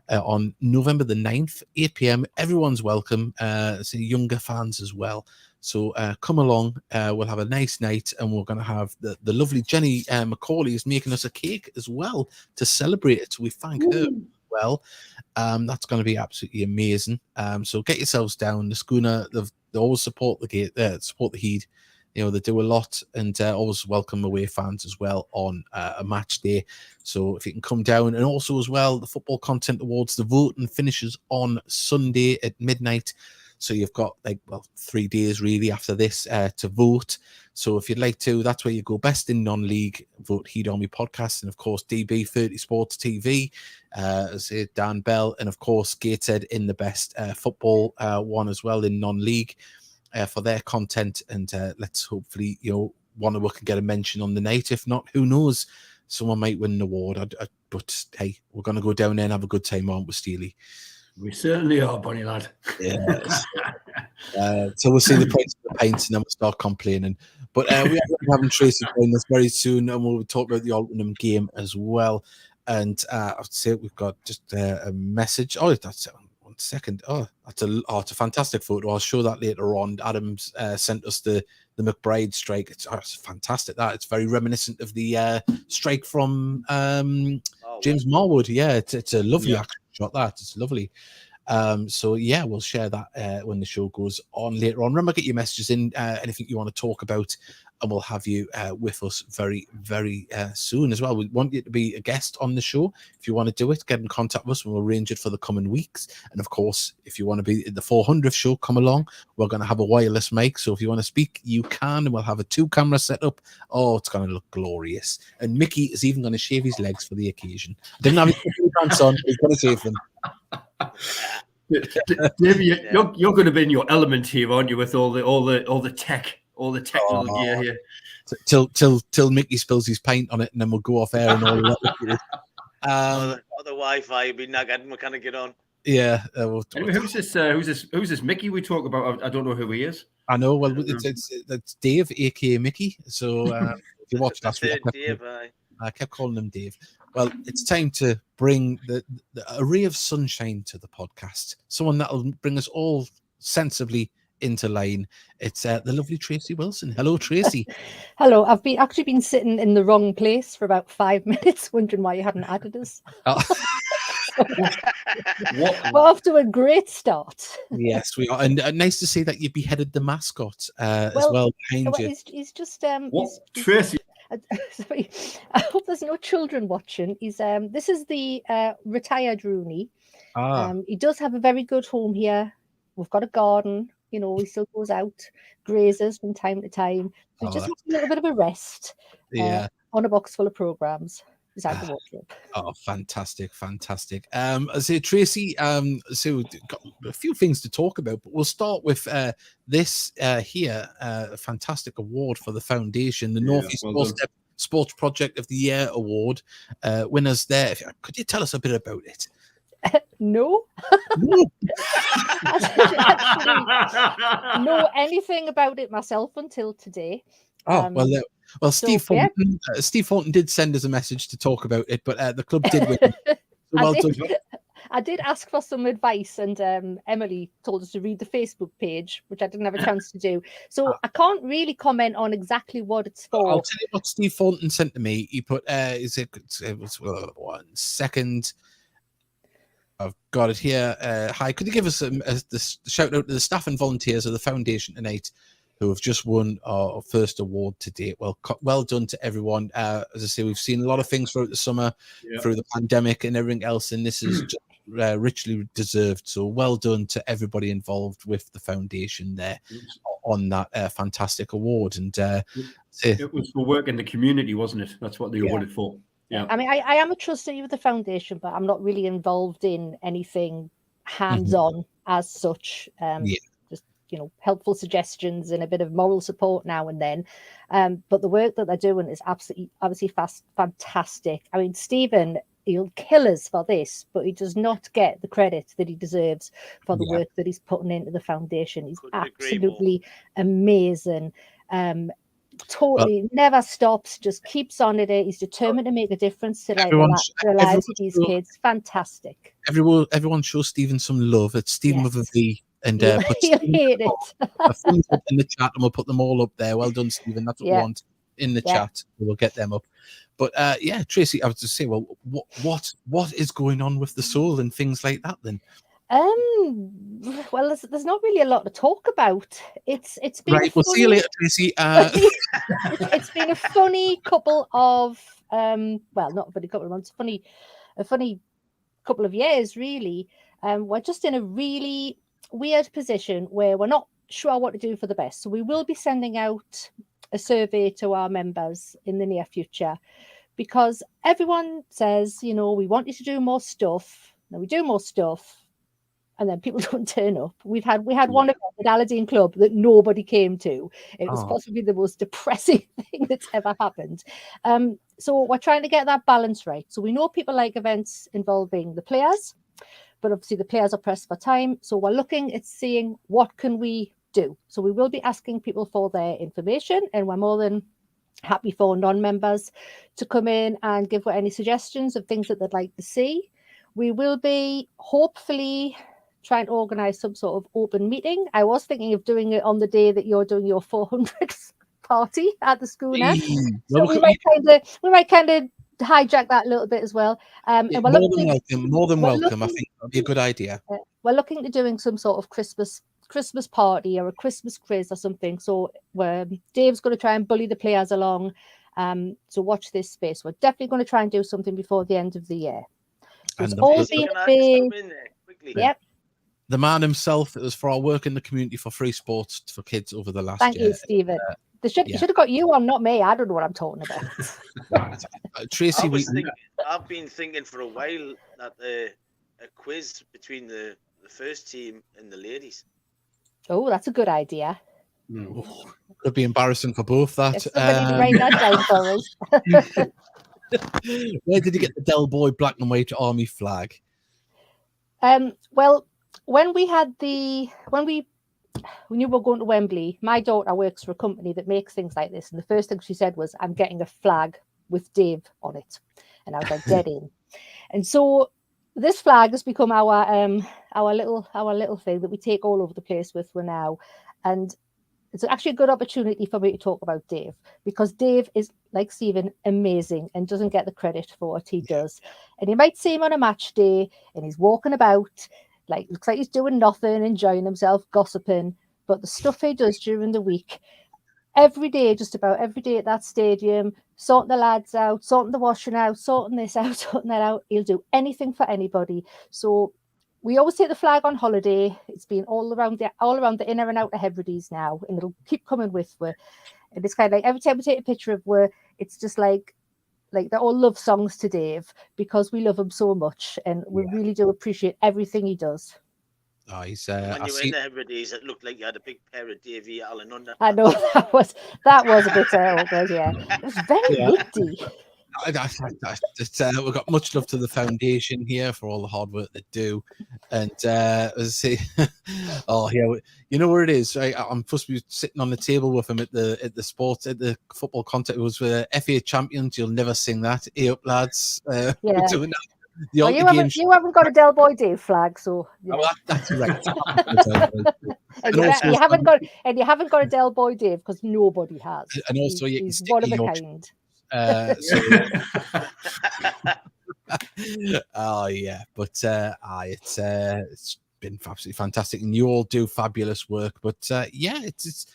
[SPEAKER 1] on November the 9th, 8 p.m. Everyone's welcome, so younger fans as well. So come along, we'll have a nice night, and we're going to have the lovely Jenny Macaulay is making us a cake as well to celebrate it. So we thank her well. That's going to be absolutely amazing. So get yourselves down. The schooner, they always support support the Heed. They do a lot, and always welcome away fans as well on a match day. So if you can come down, and also as well, the Football Content Awards, the voting finishes on Sunday at midnight. So you've got 3 days really after this to vote. So if you'd like to, that's where you go. Best in non-league, vote Heed Army Podcast, and of course DB 30 Sports TV, Dan Bell, and of course Gateshead in the best football one as well in non-league for their content. And let's hopefully one of us can get a mention on the night. If not, who knows? Someone might win an award. But hey, we're going to go down there and have a good time, aren't we, Steely?
[SPEAKER 3] We certainly are, Bonnie lad.
[SPEAKER 1] Yes. So we'll see the price of the paints, and then we'll start complaining. But we are having Tracy join us very soon, and we'll talk about the Altrincham game as well. And I'd say we've got just a message. Oh, that's 1 second. Oh, it's a fantastic photo. I'll show that later on. Adam's sent us the McBride strike. It's fantastic. It's very reminiscent of the strike from James Marwood. Yeah, it's a lovely action shot. It's lovely. So yeah, we'll share that when the show goes on later on. Remember, get your messages in, anything you want to talk about, and we'll have you with us very, very soon as well. We want you to be a guest on the show. If you want to do it, get in contact with us, and we'll arrange it for the coming weeks. And of course, if you want to be at the 400th show, come along. We're going to have a wireless mic, so if you want to speak, you can, and we'll have a 2-camera setup. Oh, it's going to look glorious. And Mickey is even going to shave his legs for the occasion. Didn't have his pants on, he's going to shave them.
[SPEAKER 3] Davey, you're going to be in your element here, aren't you? With all the tech, all the technical gear here.
[SPEAKER 1] Till Mickey spills his paint on it, and then we'll go off air and all that.
[SPEAKER 2] The Wi-Fi will be nagging. We can't get on.
[SPEAKER 1] Yeah.
[SPEAKER 3] Anyway, who's this Mickey we talk about? I don't know who he is.
[SPEAKER 1] I know. Well, it's Dave, aka Mickey. So if you watch that,
[SPEAKER 2] Dave,
[SPEAKER 1] I kept calling him Dave. Well, it's time to bring the a ray of sunshine to the podcast. Someone that'll bring us all sensibly into line. It's the lovely Tracy Wilson. Hello, Tracy.
[SPEAKER 5] Hello. I've actually been sitting in the wrong place for about 5 minutes, wondering why you hadn't added us.
[SPEAKER 1] Oh.
[SPEAKER 5] We're off to a great start.
[SPEAKER 1] Yes, we are, and nice to see that you beheaded the mascot as well behind you.
[SPEAKER 5] He's just
[SPEAKER 3] Tracy.
[SPEAKER 5] Sorry, I hope there's no children watching. He's this is the retired Rooney. He does have a very good home here. We've got a garden. You know, he still goes out, grazes from time to time. So just needs a little bit of a rest. On a box full of programs. Beside the wardrobe.
[SPEAKER 1] Oh, fantastic. So Tracy, so we've got a few things to talk about, but we'll start with this here, a fantastic award for the foundation, the Northeast Sports Project of the Year award. Winners there. Could you tell us a bit about it?
[SPEAKER 5] No. Know anything about it myself until today.
[SPEAKER 1] Oh, well, Steve Thornton did send us a message to talk about it, but the club did win.
[SPEAKER 5] I did ask for some advice, and Emily told us to read the Facebook page, which I didn't have a chance to do. So I can't really comment on exactly what it's for.
[SPEAKER 1] I'll tell you what Steve Thornton sent to me. He put, it was 1 second. I've got it here. Hi, could you give us the shout out to the staff and volunteers of the foundation tonight who have just won our first award to date? Well done to everyone. As I say, we've seen a lot of things throughout the summer, through the pandemic and everything else, and this is just, richly deserved. So well done to everybody involved with the foundation there on that fantastic award. And
[SPEAKER 3] it was for work in the community, wasn't it? That's what they awarded for. Yeah.
[SPEAKER 5] I mean, I am a trustee of the foundation, but I'm not really involved in anything hands-on as such. Just, helpful suggestions and a bit of moral support now and then. But the work that they're doing is obviously fantastic. I mean, Stephen, he'll kill us for this, but he does not get the credit that he deserves for the work that he's putting into the foundation. He's absolutely amazing. Totally never stops, just keeps on it. He's determined to make a difference to the lives of these kids. Fantastic.
[SPEAKER 1] Everyone shows Stephen some love. It's Stephen with a V, and
[SPEAKER 5] he'll hate it.
[SPEAKER 1] In the chat, and we'll put them all up there. Well done, Stephen. That's what we want in the chat. We'll get them up. But Tracy, I was just saying, well, what is going on with the soul and things like that then?
[SPEAKER 5] Well, there's not really a lot to talk about. It's been
[SPEAKER 1] right. We'll see you later, Tracy.
[SPEAKER 5] It's been a funny couple of not a funny couple of months. A funny couple of years, really. We're just in a really weird position where we're not sure what to do for the best. So we will be sending out a survey to our members in the near future, because everyone says, we want you to do more stuff. Now we do more stuff, and then people don't turn up. We had one event at Aladdin Club that nobody came to. It was possibly the most depressing thing that's ever happened. So we're trying to get that balance right. So we know people like events involving the players, but obviously the players are pressed for time. So we're looking at seeing what can we do. So we will be asking people for their information, and we're more than happy for non-members to come in and give any suggestions of things that they'd like to see. We will be hopefully trying to organise some sort of open meeting. I was thinking of doing it on the day that you're doing your 400th party at the schooner. So we might kind of hijack that a little bit as well. And we're
[SPEAKER 1] more than welcome. I think that'd be a good idea.
[SPEAKER 5] We're looking to doing some sort of Christmas party or a Christmas quiz or something. So Dave's going to try and bully the players along. So watch this space. We're definitely going to try and do something before the end of the year. So it's all been a big... Yep.
[SPEAKER 1] The man himself, it was for our work in the community for free sports for kids over the last
[SPEAKER 5] Thank
[SPEAKER 1] year.
[SPEAKER 5] you, Stephen. They should have got you on, not me. I don't know what I'm talking about.
[SPEAKER 1] Tracy,
[SPEAKER 2] I've been thinking for a while that a quiz between the first team and the ladies.
[SPEAKER 5] Oh, that's a good idea.
[SPEAKER 1] Could be embarrassing for both that.
[SPEAKER 5] Somebody to write that down for us.
[SPEAKER 1] Where did you get the Del Boy black and white army flag?
[SPEAKER 5] Well, when we knew we were going to Wembley, my daughter works for a company that makes things like this, and the first thing she said was, "I'm getting a flag with Dave on it. And I was like, dead in. And so this flag has become our little thing that we take all over the place with for now. And it's actually a good opportunity for me to talk about Dave, because Dave is, like Stephen, amazing and doesn't get the credit for what he does. And you might see him on a match day and he's walking about, like, looks like he's doing nothing, enjoying himself, gossiping. But the stuff he does during the week, every day, just about every day at that stadium, sorting the lads out, sorting the washing out, sorting this out, sorting that out. He'll do anything for anybody. So we always take the flag on holiday. It's been all around the inner and outer Hebrides now, and it'll keep coming with us. And it's kind of like every time we take a picture of where it's just like they're all love songs to Dave, because we love him so much, and we really do appreciate everything he does.
[SPEAKER 1] Oh, he's
[SPEAKER 2] when you were in the Hebrides, it looked like you had a big pair of Davy Allen under.
[SPEAKER 5] I know that was a bit awkward. Yeah, it was very windy.
[SPEAKER 1] We've got much love to the foundation here for all the hard work they do, and as I say, you know where it is. Right? I'm supposed to be sitting on the table with him at the football contest. It was FA champions. You'll never sing that. Hey up, lads! We're doing that.
[SPEAKER 5] You haven't got a Del Boy Dave flag, so
[SPEAKER 1] that's right.
[SPEAKER 5] and you haven't got a Del Boy Dave, because nobody has.
[SPEAKER 1] And also,
[SPEAKER 5] he's one of a kind.
[SPEAKER 1] Oh yeah, but it's been absolutely fantastic, and you all do fabulous work. But it's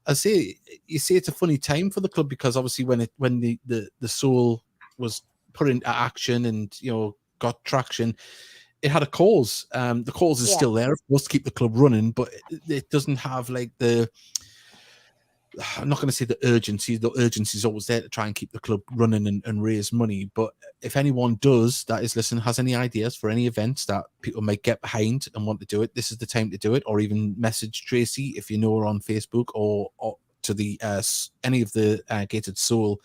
[SPEAKER 1] I say it's a funny time for the club, because obviously when the soul was put into action and got traction, it had a cause. The cause is still there, of course, to keep the club running, but it doesn't have like the, I'm not going to say the urgency. The urgency is always there to try and keep the club running and raise money. But if anyone that is listening, has any ideas for any events that people might get behind and want to do it, this is the time to do it. Or even message Tracy if you know her on Facebook, or to the any of the Gated Soul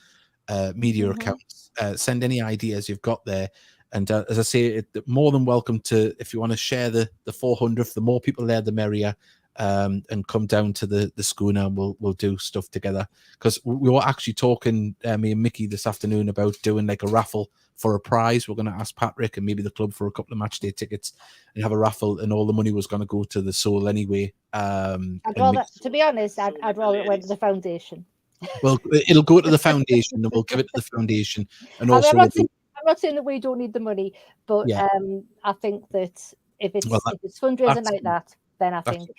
[SPEAKER 1] media accounts. Send any ideas you've got there. And as I say, more than welcome to, if you want to share the 400th, the more people there, the merrier. And come down to the schooner, and we'll do stuff together, because we were actually talking, me and Mickey, this afternoon, about doing like a raffle for a prize. We're going to ask Patrick and maybe the club for a couple of match day tickets and have a raffle, and all the money was going to go to the Soul anyway.
[SPEAKER 5] To be honest, I'd rather it went to the foundation.
[SPEAKER 1] Well, it'll go to the foundation, and we'll give it to the foundation. And also,
[SPEAKER 5] I'm not saying that we don't need the money, but I think that if it's fundraising like that, then I think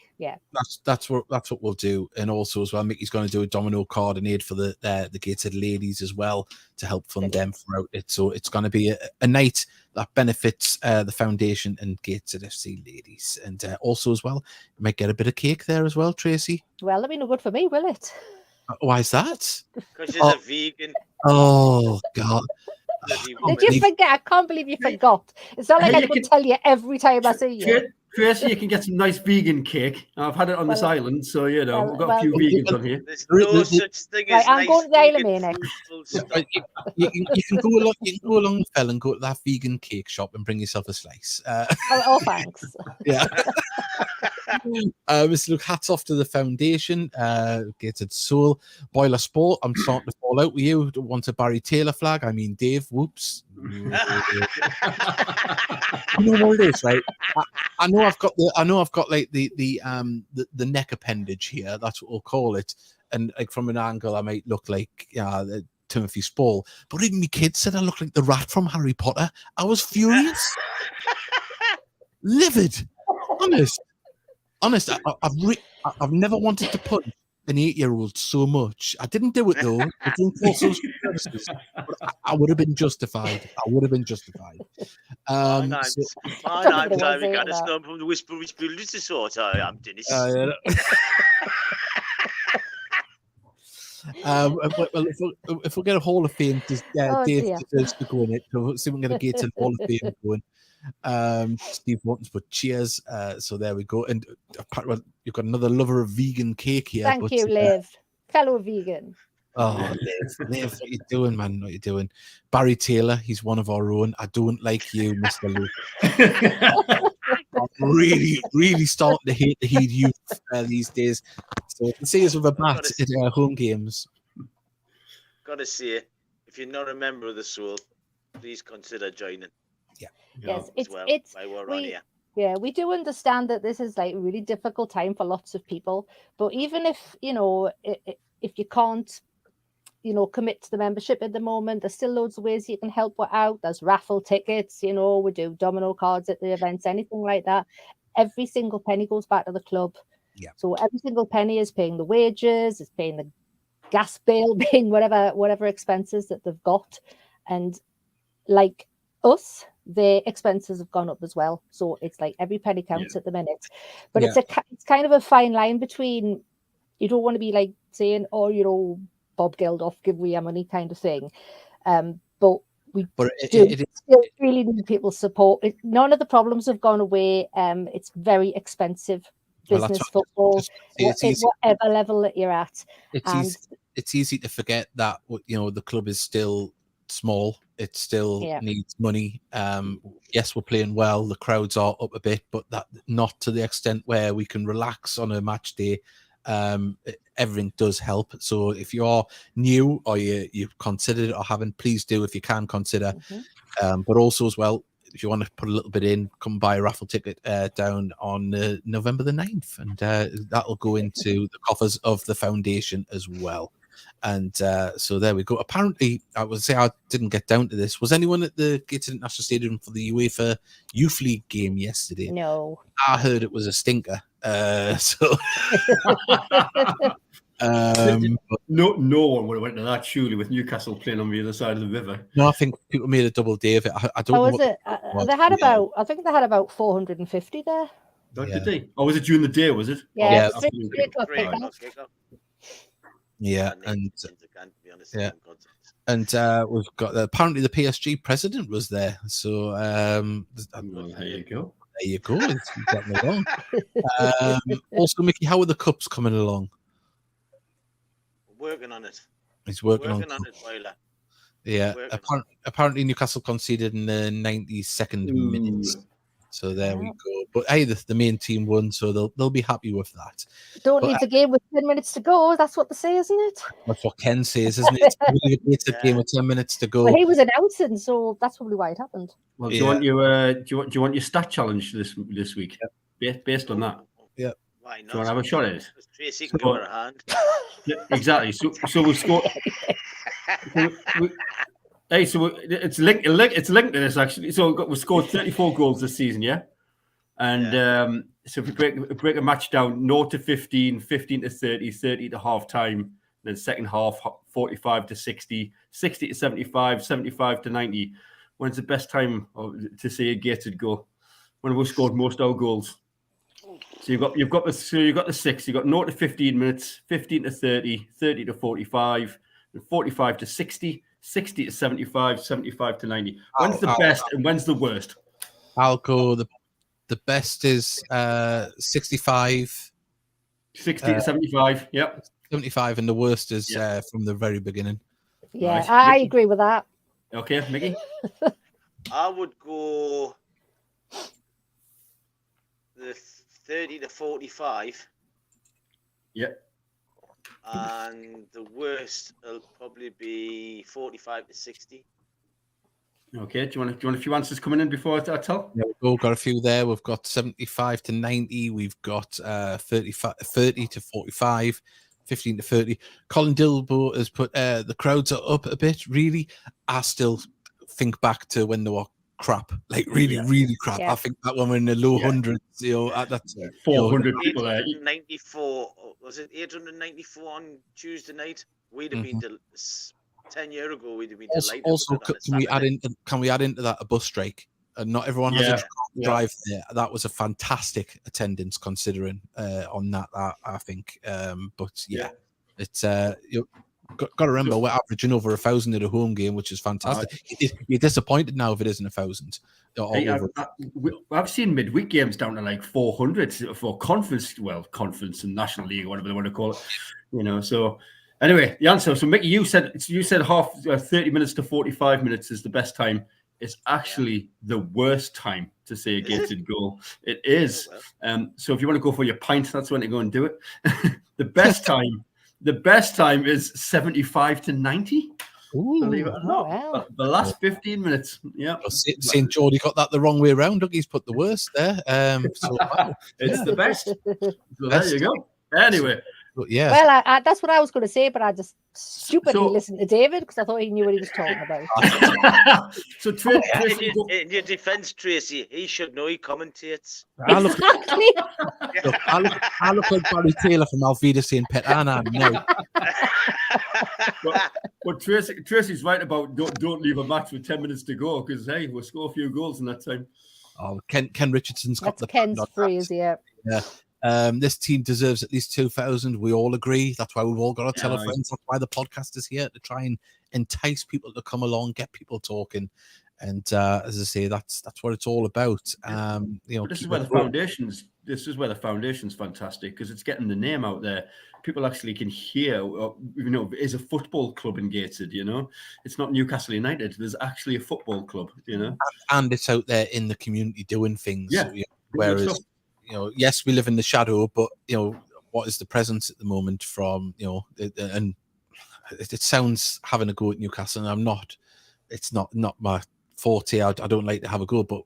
[SPEAKER 1] that's what we'll do. And also as well, Mickey's going to do a domino card and aid for the Gateshead ladies as well, to help fund them throughout it. So it's going to be a night that benefits the foundation and Gateshead FC ladies. And also as well, you might get a bit of cake there as well, Tracy.
[SPEAKER 5] Well, that'll be no good for me, will it?
[SPEAKER 1] Why is that?
[SPEAKER 2] Because she's a vegan.
[SPEAKER 1] Oh God.
[SPEAKER 5] Did you forget? I can't believe you forgot. It's not like I could tell you every time I see you.
[SPEAKER 3] Tracy, you can get some nice vegan cake. I've had it on this island, so we've got a few vegans on here.
[SPEAKER 2] There's no such thing as
[SPEAKER 5] I'm going to the Isle of Man next.
[SPEAKER 1] You can go along, fell, and go to that vegan cake shop and bring yourself a slice.
[SPEAKER 5] Oh, thanks.
[SPEAKER 1] Yeah. Look, hats off to the foundation, Gated Soul, Boiler Sport. I'm starting to fall out with you. Don't want a Barry Taylor flag. I mean, Dave. Whoops. You know what it is, right? I know I've got like the neck appendage here. That's what we'll call it. And like from an angle, I might look like Timothy Spall. But even my kids said I look like the rat from Harry Potter. I was furious, livid, honest. I've never wanted to punch an 8-year-old so much. I didn't do it though. I didn't for social services, but I would have been justified.
[SPEAKER 2] My name's David Gaddiston from the Whisper Builders Resort. I'm Dennis.
[SPEAKER 1] If we get a Hall of Fame, Dave deserves to go in it. So see if we can get a Gates and Hall of Fame going. Steve Morton's put cheers. So there we go. And you've got another lover of vegan cake here.
[SPEAKER 5] Thank you, Liv. Fellow vegan.
[SPEAKER 1] Oh, Liv, what you doing, man? What you doing? Barry Taylor, he's one of our own. I don't like you, Mr. Luke. I'm really starting to hate the Heed youth these days. So you can see us with a bat at home games.
[SPEAKER 2] Gotta see it. if you're not a member of the Soul, please consider joining.
[SPEAKER 5] Yes,
[SPEAKER 2] as well, while we're on here.
[SPEAKER 5] Yeah, we do understand that this is like a really difficult time for lots of people. But even if, if you can't, commit to the membership at the moment, there's still loads of ways you can help out. There's raffle tickets, we do domino cards at the events, anything like that. Every single penny goes back to the club.
[SPEAKER 1] Yeah.
[SPEAKER 5] So every single penny is paying the wages, is paying the gas bill, paying whatever expenses that they've got. And like us, their expenses have gone up as well. So it's like every penny counts at the minute. But it's kind of a fine line between, you don't want to be like saying, oh, Bob Geldof, give we your money kind of thing. But it really need people's support. None of the problems have gone away. It's very expensive business football, whatever level that you're at.
[SPEAKER 1] It's easy to forget that, the club is still small. It still needs money. Yes, we're playing well. The crowds are up a bit, but that not to the extent where we can relax on a match day. Everything does help. So if you are new or you've considered it or haven't, please do if you can consider. But also as well, if you want to put a little bit in, come buy a raffle ticket down on November the 9th, and that'll go into the coffers of the foundation as well. And so there we go. Apparently, I would say I didn't get down to this. Was anyone at the Gateshead International Stadium for the UEFA Youth League game yesterday?
[SPEAKER 5] No.
[SPEAKER 1] I heard it was a stinker. No
[SPEAKER 3] one would have went to that, surely, with Newcastle playing on the other side of the river.
[SPEAKER 1] No, I think people made a double day of it. I don't know.
[SPEAKER 5] Was it? They had about. I think they had about 450 there.
[SPEAKER 3] Did they? Or was it during the day? Was it?
[SPEAKER 5] Yeah.
[SPEAKER 1] Yeah, and we've got apparently the PSG president was there. So there
[SPEAKER 3] you go.
[SPEAKER 1] There you go. It's getting along. Also, Mickey, how are the cups coming along?
[SPEAKER 2] Working on it.
[SPEAKER 1] He's working on
[SPEAKER 2] it, Boiler.
[SPEAKER 1] Yeah. Apparently, Newcastle conceded in the 92nd minute. So there we go. But hey, the main team won, so they'll be happy with that.
[SPEAKER 5] Don't leave the game with 10 minutes to go. That's what they say, isn't it?
[SPEAKER 1] That's what Ken says, isn't it? It's a game with 10 minutes to go.
[SPEAKER 5] Well, he was announcing, so that's probably why it happened.
[SPEAKER 3] Well, do you want your stat challenge this week? Yeah. Based on that.
[SPEAKER 1] Yeah.
[SPEAKER 2] Why not?
[SPEAKER 3] Do you want to have a shot at it?
[SPEAKER 2] Tracy can give her a hand.
[SPEAKER 3] Yeah, exactly. So we'll score. Hey, so it's linked to this actually. So we scored 34 goals this season, yeah. And so if we break a match down, 0 to 15, 15 to 30, 30 to half time, then second half 45 to 60, 60 to 75, 75 to 90. When's the best time to see a Gateshead goal? When we've scored most of our goals. So you've got the 6. You've got 0 to 15 minutes, 15 to 30, 30 to 45, and 45 to 60. 60 to 75, 75 to 90. When's the best and when's the worst?
[SPEAKER 1] I'll go. The best is 65.
[SPEAKER 3] 60 to 75, yep.
[SPEAKER 1] 75, and the worst is from the very beginning.
[SPEAKER 5] Yeah, right. I agree with that.
[SPEAKER 3] Okay, Mickey?
[SPEAKER 2] I would go the 30 to 45.
[SPEAKER 3] Yep.
[SPEAKER 2] And the worst will probably be 45 to 60.
[SPEAKER 3] Okay. Do you want a few answers coming in before I tell?
[SPEAKER 1] Yeah, we've got a few there. We've got 75 to 90. We've got 30 to 45, 15 to 30. Colin Dilbo has put the crowds are up a bit. Really, I still think back to when they were crap, like really crap. Yeah. I think that one were in the low hundreds. That's
[SPEAKER 3] 400 people there.
[SPEAKER 2] 94. Was it 894 on Tuesday night? We'd have been 10 years ago. We'd have been delighted.
[SPEAKER 1] Also, can we add into that a bus strike? And not everyone has a drive there. That was a fantastic attendance considering on that. I think, it's got to remember we're averaging over 1,000 at a home game, which is fantastic. You're disappointed now if it isn't 1,000.
[SPEAKER 3] I've seen midweek games down to like 400 for conference and National League, or whatever they want to call it. So anyway, the answer. So Mickey, you said half 30 minutes to 45 minutes is the best time. It's actually the worst time to see a Gateshead goal. It is. So if you want to go for your pint, that's when to go and do it. The best time is 75 to 90. Believe it or not.
[SPEAKER 5] well.
[SPEAKER 3] The last 15 minutes. Yeah.
[SPEAKER 1] St. Geordie got that the wrong way around. Look, he's put the worst there. So, wow.
[SPEAKER 3] It's
[SPEAKER 1] Yeah.
[SPEAKER 3] the best. So
[SPEAKER 1] Best.
[SPEAKER 3] there you go. Anyway.
[SPEAKER 1] But yeah.
[SPEAKER 5] Well, that's what I was going to say, but I just stupidly listened to David because I thought he knew what he was talking about.
[SPEAKER 3] So,
[SPEAKER 2] in your defence, Tracy, he should know he commentates.
[SPEAKER 5] Exactly.
[SPEAKER 1] I look like Barry Taylor from Alvida St. Pet Anna. No.
[SPEAKER 3] But Tracy's right about don't leave a match with 10 minutes to go because, hey, we'll score a few goals in that time.
[SPEAKER 1] Oh, Ken Richardson's got
[SPEAKER 5] That's Ken's phrase, yeah.
[SPEAKER 1] This team deserves at least 2,000. We all agree. That's why we've all got to tell our friends. That's why the podcast is here, to try and entice people to come along, get people talking. And as I say, that's what it's all about.
[SPEAKER 3] This is where the foundations. This is where the foundation's fantastic because it's getting the name out there. People actually can hear. Is a football club in Gateshead. It's not Newcastle United. There's actually a football club.
[SPEAKER 1] And it's out there in the community doing things.
[SPEAKER 3] Yeah.
[SPEAKER 1] Whereas, yes, we live in the shadow, but what is the presence at the moment from and it sounds having a go at Newcastle, and I'm not. It's not my forte. I don't like to have a go, but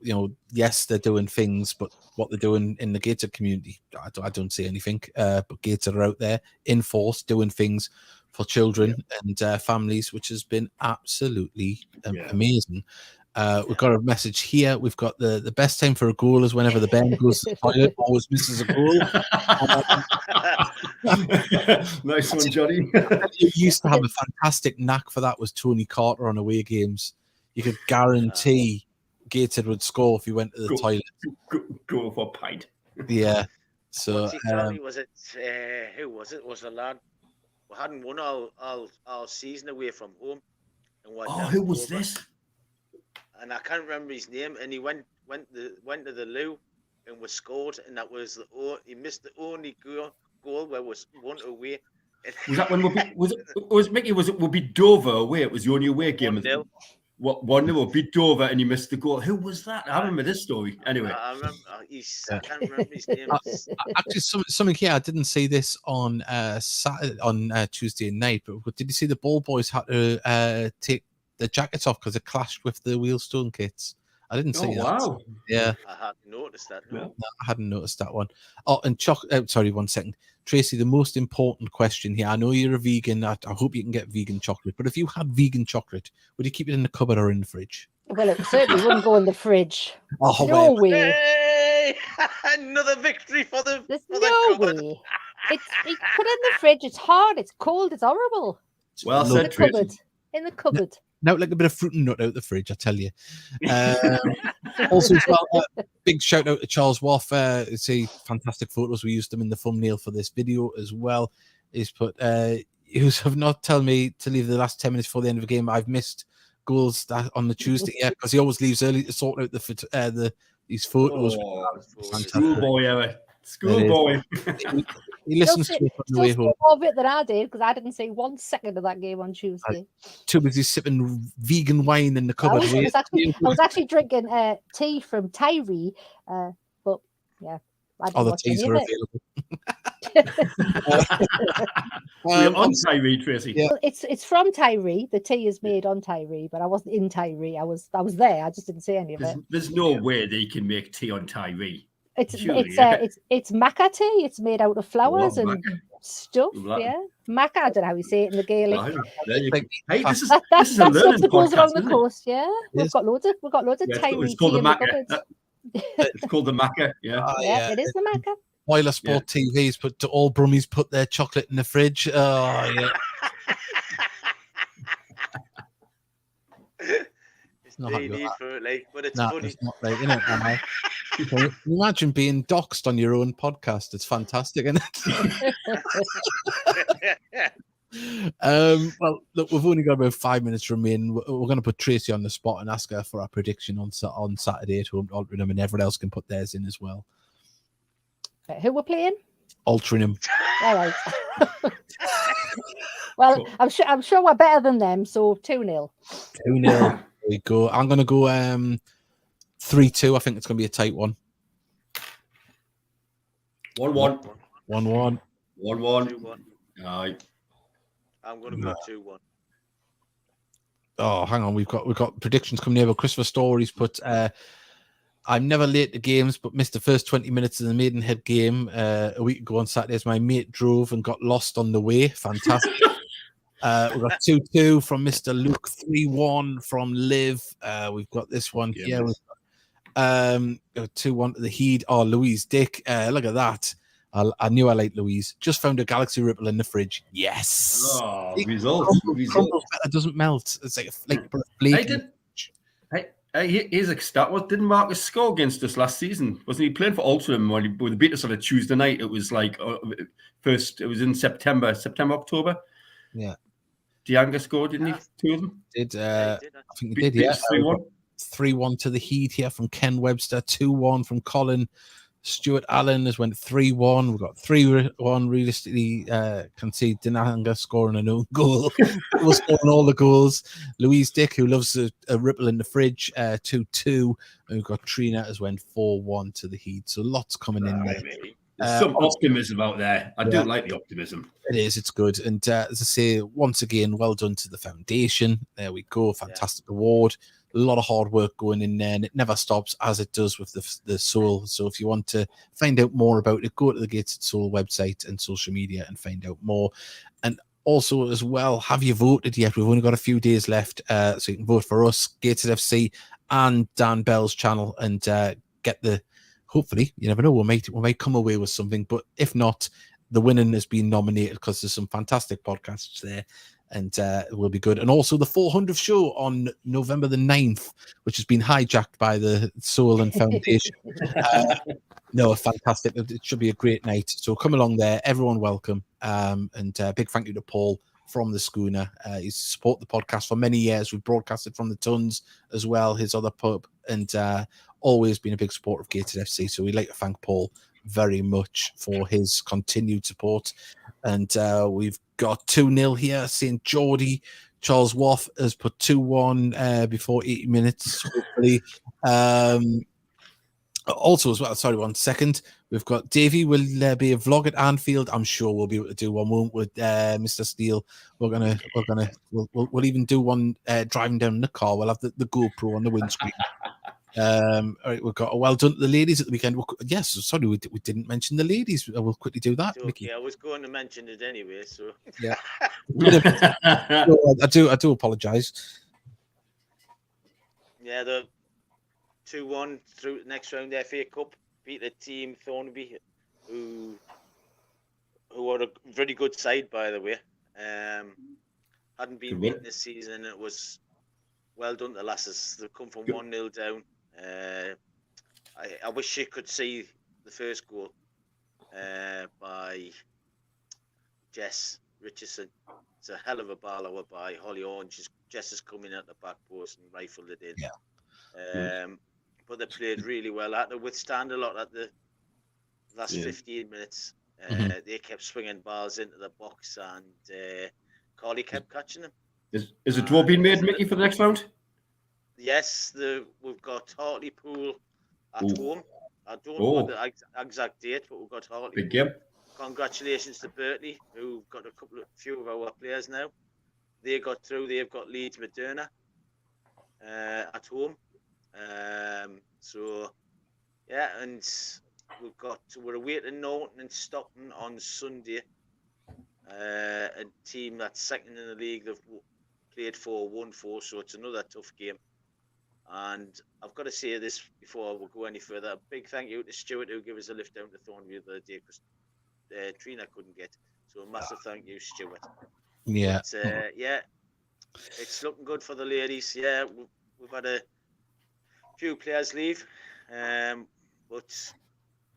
[SPEAKER 1] yes, they're doing things, but what they're doing in the Gateshead community, I don't see anything. But Gateshead are out there in force doing things for children and families, which has been absolutely amazing. We've got a message here. We've got the best time for a goal is whenever the Ben goes to the toilet, always misses a goal.
[SPEAKER 3] Nice one, Johnny.
[SPEAKER 1] You used to have a fantastic knack for that. Was Tony Carter on away games? You could guarantee Gateshead would score if he went to the toilet.
[SPEAKER 3] Go for a pint.
[SPEAKER 1] Yeah. So
[SPEAKER 2] was it? Who was it? Was the lad? We hadn't won all season away from home. And
[SPEAKER 3] who was this?
[SPEAKER 2] And I can't remember his name. And he went to the loo and was scored. And that was he missed the only goal where was one away.
[SPEAKER 3] Was that when we beat Dover away? It was the only away game.
[SPEAKER 2] 1-0.
[SPEAKER 3] 1-0 beat Dover and he missed the goal. Who was that? I remember this story. Anyway,
[SPEAKER 2] I remember. I can't remember his name.
[SPEAKER 1] Actually, something here. I didn't see this on Tuesday night, but did you see the ball boys had to take the jackets off because it clashed with the Wealdstone kits? I didn't see that.
[SPEAKER 3] Wow.
[SPEAKER 1] Yeah.
[SPEAKER 2] I hadn't noticed that. No,
[SPEAKER 1] I hadn't noticed that one. Oh, and sorry, 1 second. Tracy, the most important question here. I know you're a vegan. I hope you can get vegan chocolate. But if you had vegan chocolate, would you keep it in the cupboard or in the fridge?
[SPEAKER 5] Well, it certainly wouldn't go in the fridge.
[SPEAKER 1] Oh,
[SPEAKER 5] no way.
[SPEAKER 2] Hey! Another victory for the.
[SPEAKER 5] There's
[SPEAKER 2] for
[SPEAKER 5] no
[SPEAKER 2] the
[SPEAKER 5] way. It's put in the fridge. It's hard. It's cold. It's horrible.
[SPEAKER 3] Well
[SPEAKER 5] in
[SPEAKER 3] said, Tracy.
[SPEAKER 5] In the cupboard.
[SPEAKER 1] Now, like a bit of fruit and nut out the fridge, I tell you. Also, as well, big shout out to Charles Waff. It's a fantastic photos. We used them in the thumbnail for this video as well. He's put, you have not told me to leave the last 10 minutes before the end of the game. I've missed goals on the Tuesday, because he always leaves early to sort out these photos.
[SPEAKER 3] Schoolboy, Eric. Schoolboy.
[SPEAKER 1] He listens to it on the way home.
[SPEAKER 5] More of it than I did because I didn't see 1 second of that game on Tuesday.
[SPEAKER 1] Too busy sipping vegan wine in the cupboard.
[SPEAKER 5] I was actually drinking tea from Tyree, but yeah.
[SPEAKER 1] The teas were available.
[SPEAKER 3] We're on Tyree, Tracy.
[SPEAKER 5] Yeah. It's from Tyree. The tea is made on Tyree, but I wasn't in Tyree. I was there. I just didn't see any of it.
[SPEAKER 3] There's no way they can make tea on Tyree.
[SPEAKER 5] It's maca tea. It's made out of flowers and stuff. Yeah, maca. I don't know how you say it in the Gaelic.
[SPEAKER 3] Hey, this is a
[SPEAKER 5] that's
[SPEAKER 3] learning
[SPEAKER 5] stuff that goes
[SPEAKER 3] podcast,
[SPEAKER 5] along the coast. Yeah, we've got loads of Tyree
[SPEAKER 3] it's called
[SPEAKER 5] tea
[SPEAKER 3] the
[SPEAKER 5] in
[SPEAKER 3] maca.
[SPEAKER 5] the
[SPEAKER 3] It's called the maca. Yeah,
[SPEAKER 5] it is the maca.
[SPEAKER 1] Boiler Sport TVs, but to all Brummies put their chocolate in the fridge. Oh yeah.
[SPEAKER 2] It's not need for it, like, but it's funny.
[SPEAKER 1] It's not right, isn't it? Imagine being doxxed on your own podcast. It's fantastic, isn't it? Well, look, we've only got about 5 minutes remaining. We're going to put Tracy on the spot and ask her for our prediction on Saturday at home to Altrincham, and everyone else can put theirs in as well.
[SPEAKER 5] Who we're playing?
[SPEAKER 1] Altrincham. All
[SPEAKER 5] right. Well, cool. I'm sure we're better than them. So 2-0.
[SPEAKER 1] 2-0. There we go. I'm going to go 3-2. I think it's going to be a tight one.
[SPEAKER 3] 1-1.
[SPEAKER 1] 1-1.
[SPEAKER 3] 1-1. Aye.
[SPEAKER 2] I'm going to go 2-1.
[SPEAKER 1] Oh, hang on, we've got predictions coming here. But Christopher Story's put, I'm never late to games, but missed the first 20 minutes of the Maidenhead game a week ago on Saturday as my mate drove and got lost on the way. Fantastic. We've got 2-2 from Mr. Luke, 3-1 from Liv. We've got this one here. We've got 2-1 to the Heed. Oh, Louise Dick. Look at that. I knew I liked Louise. Just found a Galaxy Ripple in the fridge. Yes.
[SPEAKER 3] Oh, results.
[SPEAKER 1] Crumbles, it doesn't melt. It's like a flake.
[SPEAKER 3] Here's a stat. What didn't Marcus score against us last season? Wasn't he playing for Altrincham when they beat us on a Tuesday night? It was like it was in September, October.
[SPEAKER 1] Yeah.
[SPEAKER 3] Dianga scored, didn't he? Two of them?
[SPEAKER 1] I think he did, yeah. 3-1 to the Heat here from Ken Webster, 2-1 from Colin. Stuart Allen has went 3-1. We've got 3-1 realistically. Can see Dinanga scoring an own goal. We're scoring all the goals. Louise Dick, who loves a ripple in the fridge, 2-2. And we've got Trina has went 4-1 to the Heat. So lots coming in there.
[SPEAKER 3] There's some optimism out there. I do like the optimism.
[SPEAKER 1] It is. It's good. And as I say, once again, well done to the foundation. There we go. Fantastic award. A lot of hard work going in there, and it never stops as it does with the Soul. So if you want to find out more about it, go to the Gateshead Soul website and social media and find out more. And also as well, have you voted yet? We've only got a few days left, so you can vote for us, Gateshead FC and Dan Bell's channel, and get the, hopefully, you never know, we might come away with something, but if not, the winning has been nominated because there's some fantastic podcasts there. And it will be good. And also the 400th show on November the 9th, which has been hijacked by the Soul and Foundation. No, fantastic. It should be a great night. So come along there. Everyone welcome. And big thank you to Paul from the Schooner. He's supported the podcast for many years. We've broadcasted from the Tons as well, his other pub, and always been a big supporter of Gateshead FC. So we'd like to thank Paul very much for his continued support. And we've got 2-0 here. St. Geordie, Charles Waff has put 2-1 before 80 minutes, hopefully. Also, as well, sorry, 1 second. We've got Davey. Will there be a vlog at Anfield? I'm sure we'll be able to do one, won't we, Mr. Steele? We'll even do one driving down in the car. We'll have the GoPro on the windscreen. All right, we've got a well done to the ladies at the weekend. Yes, sorry, we didn't mention the ladies. We'll quickly do that.
[SPEAKER 2] Okay, Mickey. I was going to mention it anyway, so
[SPEAKER 1] yeah. I do apologize.
[SPEAKER 2] Yeah, the 2-1 through the next round, the FA Cup, beat the team Thornaby, who are a very good side, by the way. Hadn't been beaten this season. It was well done to the lasses. They've come from 1-0 down. I wish you could see the first goal by Jess Richardson. It's a hell of a baller by Holly Orange. Jess has come in at the back post and rifled it in. Yeah. But they played really well. Had to withstand a lot at the last 15 minutes. They kept swinging balls into the box, and Carly kept catching them.
[SPEAKER 3] Is a draw being made, Mickey, for the next round?
[SPEAKER 2] Yes, we've got Hartlepool at home. I don't know the exact date, but we've got Hartlepool.
[SPEAKER 3] Big game.
[SPEAKER 2] Congratulations to Berkeley, who've got a few of our players now. They got through. They've got Leeds Moderna at home. So yeah, and we're awaiting Norton and Stockton on Sunday. A team that's second in the league. They've played 4-1-4, so it's another tough game. And I've got to say this before we go any further. A big thank you to Stuart, who gave us a lift down to Thornview the other day, because Trina couldn't get. So a massive thank you, Stuart.
[SPEAKER 1] Yeah.
[SPEAKER 2] But, it's looking good for the ladies. Yeah, we've had a few players leave, but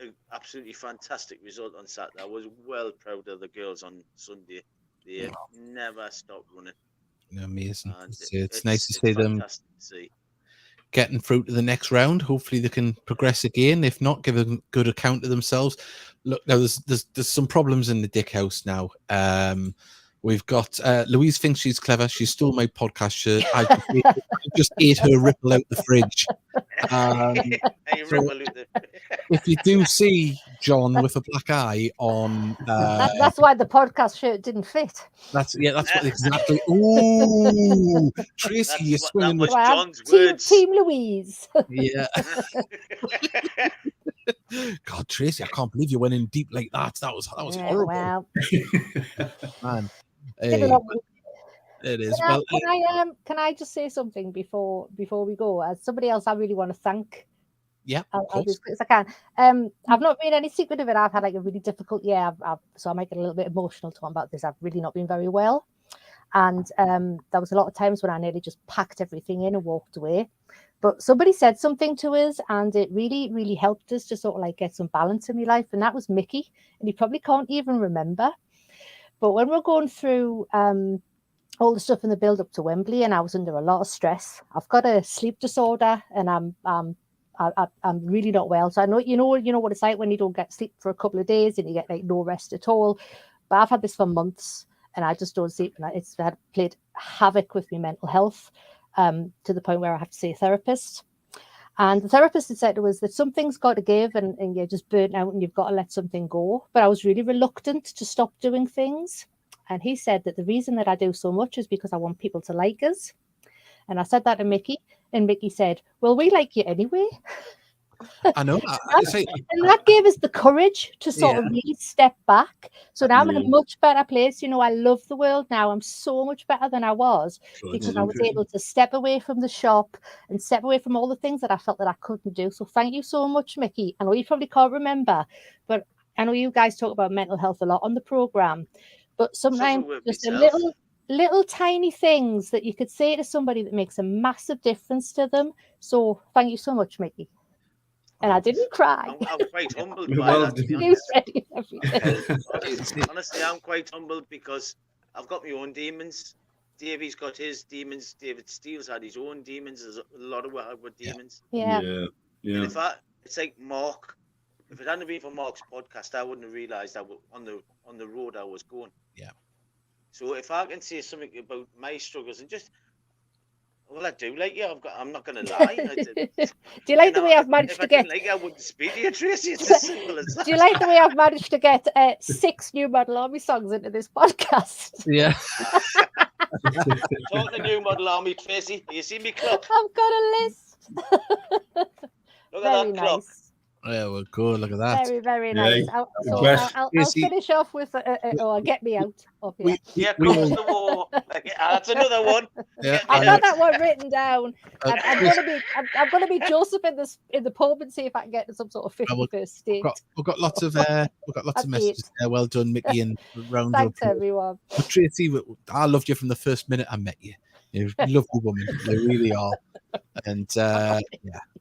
[SPEAKER 2] an absolutely fantastic result on Saturday. I was well proud of the girls on Sunday. They never stopped running.
[SPEAKER 1] Amazing. It's nice to see them
[SPEAKER 2] see.
[SPEAKER 1] Getting through to the next round. Hopefully they can progress again. If not, give a good account of themselves. Look, now there's some problems in the Dick house now. We've got Louise thinks she's clever. She stole my podcast shirt. I just ate her ripple out the fridge. If you do see John with a black eye on.
[SPEAKER 5] That's why the podcast shirt didn't fit.
[SPEAKER 1] That's what exactly. Ooh, Tracy, you're swinging with.
[SPEAKER 2] was John's words.
[SPEAKER 5] Team Louise.
[SPEAKER 1] Yeah. God, Tracy, I can't believe you went in deep like that. That was horrible.
[SPEAKER 5] Wow.
[SPEAKER 1] Man. It is.
[SPEAKER 5] Can I just say something before we go? As somebody else, I really want to thank.
[SPEAKER 1] Yeah,
[SPEAKER 5] I'll do as quick as I can. I've not made any secret of it. I've had like a really difficult year. So I might get a little bit emotional talking about this. I've really not been very well, and there was a lot of times when I nearly just packed everything in and walked away. But somebody said something to us, and it really, really helped us to sort of like get some balance in my life. And that was Mickey, and he probably can't even remember. But when we're going through all the stuff in the build up to Wembley, and I was under a lot of stress. I've got a sleep disorder, and I'm really not well. So I know you know what it's like when you don't get sleep for a couple of days and you get like no rest at all. But I've had this for months, and I just don't sleep, and it's had played havoc with my mental health to the point where I have to see a therapist. And the therapist had said to us that something's got to give, and you're just burnt out, and you've got to let something go. But I was really reluctant to stop doing things. And he said that the reason that I do so much is because I want people to like us. And I said that to Mickey, and Mickey said, well, we like you anyway.
[SPEAKER 1] I know.
[SPEAKER 5] And that gave us the courage to sort of really step back. So now I'm in a much better place. You know, I love the world now. I'm so much better than I was because I was able to step away from the shop and step away from all the things that I felt that I couldn't do. So thank you so much, Mickey. I know you probably can't remember, but I know you guys talk about mental health a lot on the programme. But sometimes just a little tiny things that you could say to somebody that makes a massive difference to them. So thank you so much, Mickey. And I didn't cry.
[SPEAKER 2] I'm quite humbled by that, to be honest. Honestly, I'm quite humbled because I've got my own demons. Davey's got his demons. David Steele's had his own demons. There's a lot of work with demons.
[SPEAKER 5] Yeah.
[SPEAKER 2] And it's like Mark. If it hadn't been for Mark's podcast, I wouldn't have realised that on the road I was going.
[SPEAKER 1] Yeah.
[SPEAKER 2] So if I can say something about my struggles and just, well, I do like you. I'm not going to lie.
[SPEAKER 5] Do you like the way I've managed to get?
[SPEAKER 2] I wouldn't speak to you, Tracy. It's as simple as that.
[SPEAKER 5] Do you like the way I've managed to get 6 new Model Army songs into this podcast?
[SPEAKER 1] Yeah.
[SPEAKER 2] Talking to New Model Army, Tracy. You see me clock?
[SPEAKER 5] I've got a list.
[SPEAKER 2] Look at that clock.
[SPEAKER 1] Yeah, well, good. Look at that.
[SPEAKER 5] Very, very nice. I'll finish off with get me out of here.
[SPEAKER 2] Close the war. That's another one.
[SPEAKER 1] Yeah,
[SPEAKER 5] I've got that one written down. I'm gonna be Joseph in the pub and see if I can get to some sort of 51st state.
[SPEAKER 1] We've got lots of messages there. Well done, Mickey, and round
[SPEAKER 5] Thanks everyone.
[SPEAKER 1] But Tracy, I loved you from the first minute I met you. You're a lovely woman. You really are. And I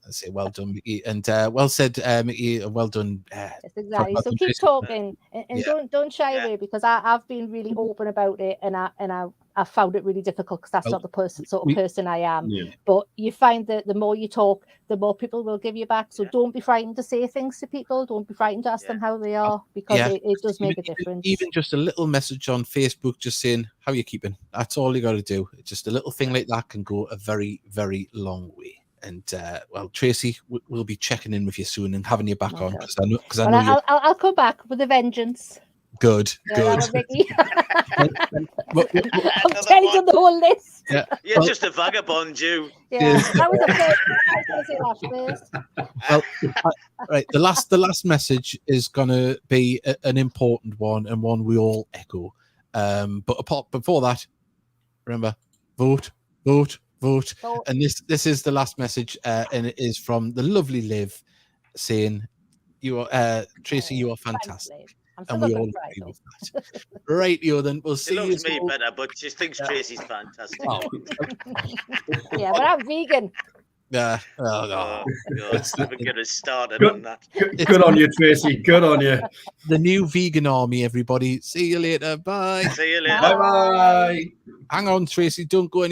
[SPEAKER 1] say well done, Mickey, and well said, Mickey. Well done.
[SPEAKER 5] Yes, exactly. So keep talking, and don't shy away, because I've been really open about it, and I found it really difficult because that's not the person I am. Yeah. But you find that the more you talk, the more people will give you back. So don't be frightened to say things to people. Don't be frightened to ask them how they are, because it does make a difference.
[SPEAKER 1] Even just a little message on Facebook, just saying how you keeping. That's all you got to do. Just a little thing like that can go a very, very long way. And well, Tracy, we'll be checking in with you soon and having you back on, because I know
[SPEAKER 5] I'll come back with a vengeance.
[SPEAKER 1] Good.
[SPEAKER 5] I'm telling you the whole list.
[SPEAKER 1] Yeah.
[SPEAKER 2] You're just a vagabond, you.
[SPEAKER 5] Yeah, that was a first.
[SPEAKER 1] Well, right. The last message is gonna be an important one, and one we all echo. But before that, remember, vote. And this is the last message, and it is from the lovely Liv, saying, "You are Tracy. You are fantastic." And we all agree with that. Right, then we'll see you.
[SPEAKER 2] She loves me better, but she thinks Tracy's fantastic.
[SPEAKER 5] Yeah, but I'm vegan.
[SPEAKER 1] Yeah.
[SPEAKER 2] Oh, God. Never get us started on that.
[SPEAKER 3] Good on you, Tracy. Good on you.
[SPEAKER 1] The new vegan army, everybody. See you later. Bye.
[SPEAKER 2] See you later.
[SPEAKER 3] Bye.
[SPEAKER 1] Hang on, Tracy. Don't go any.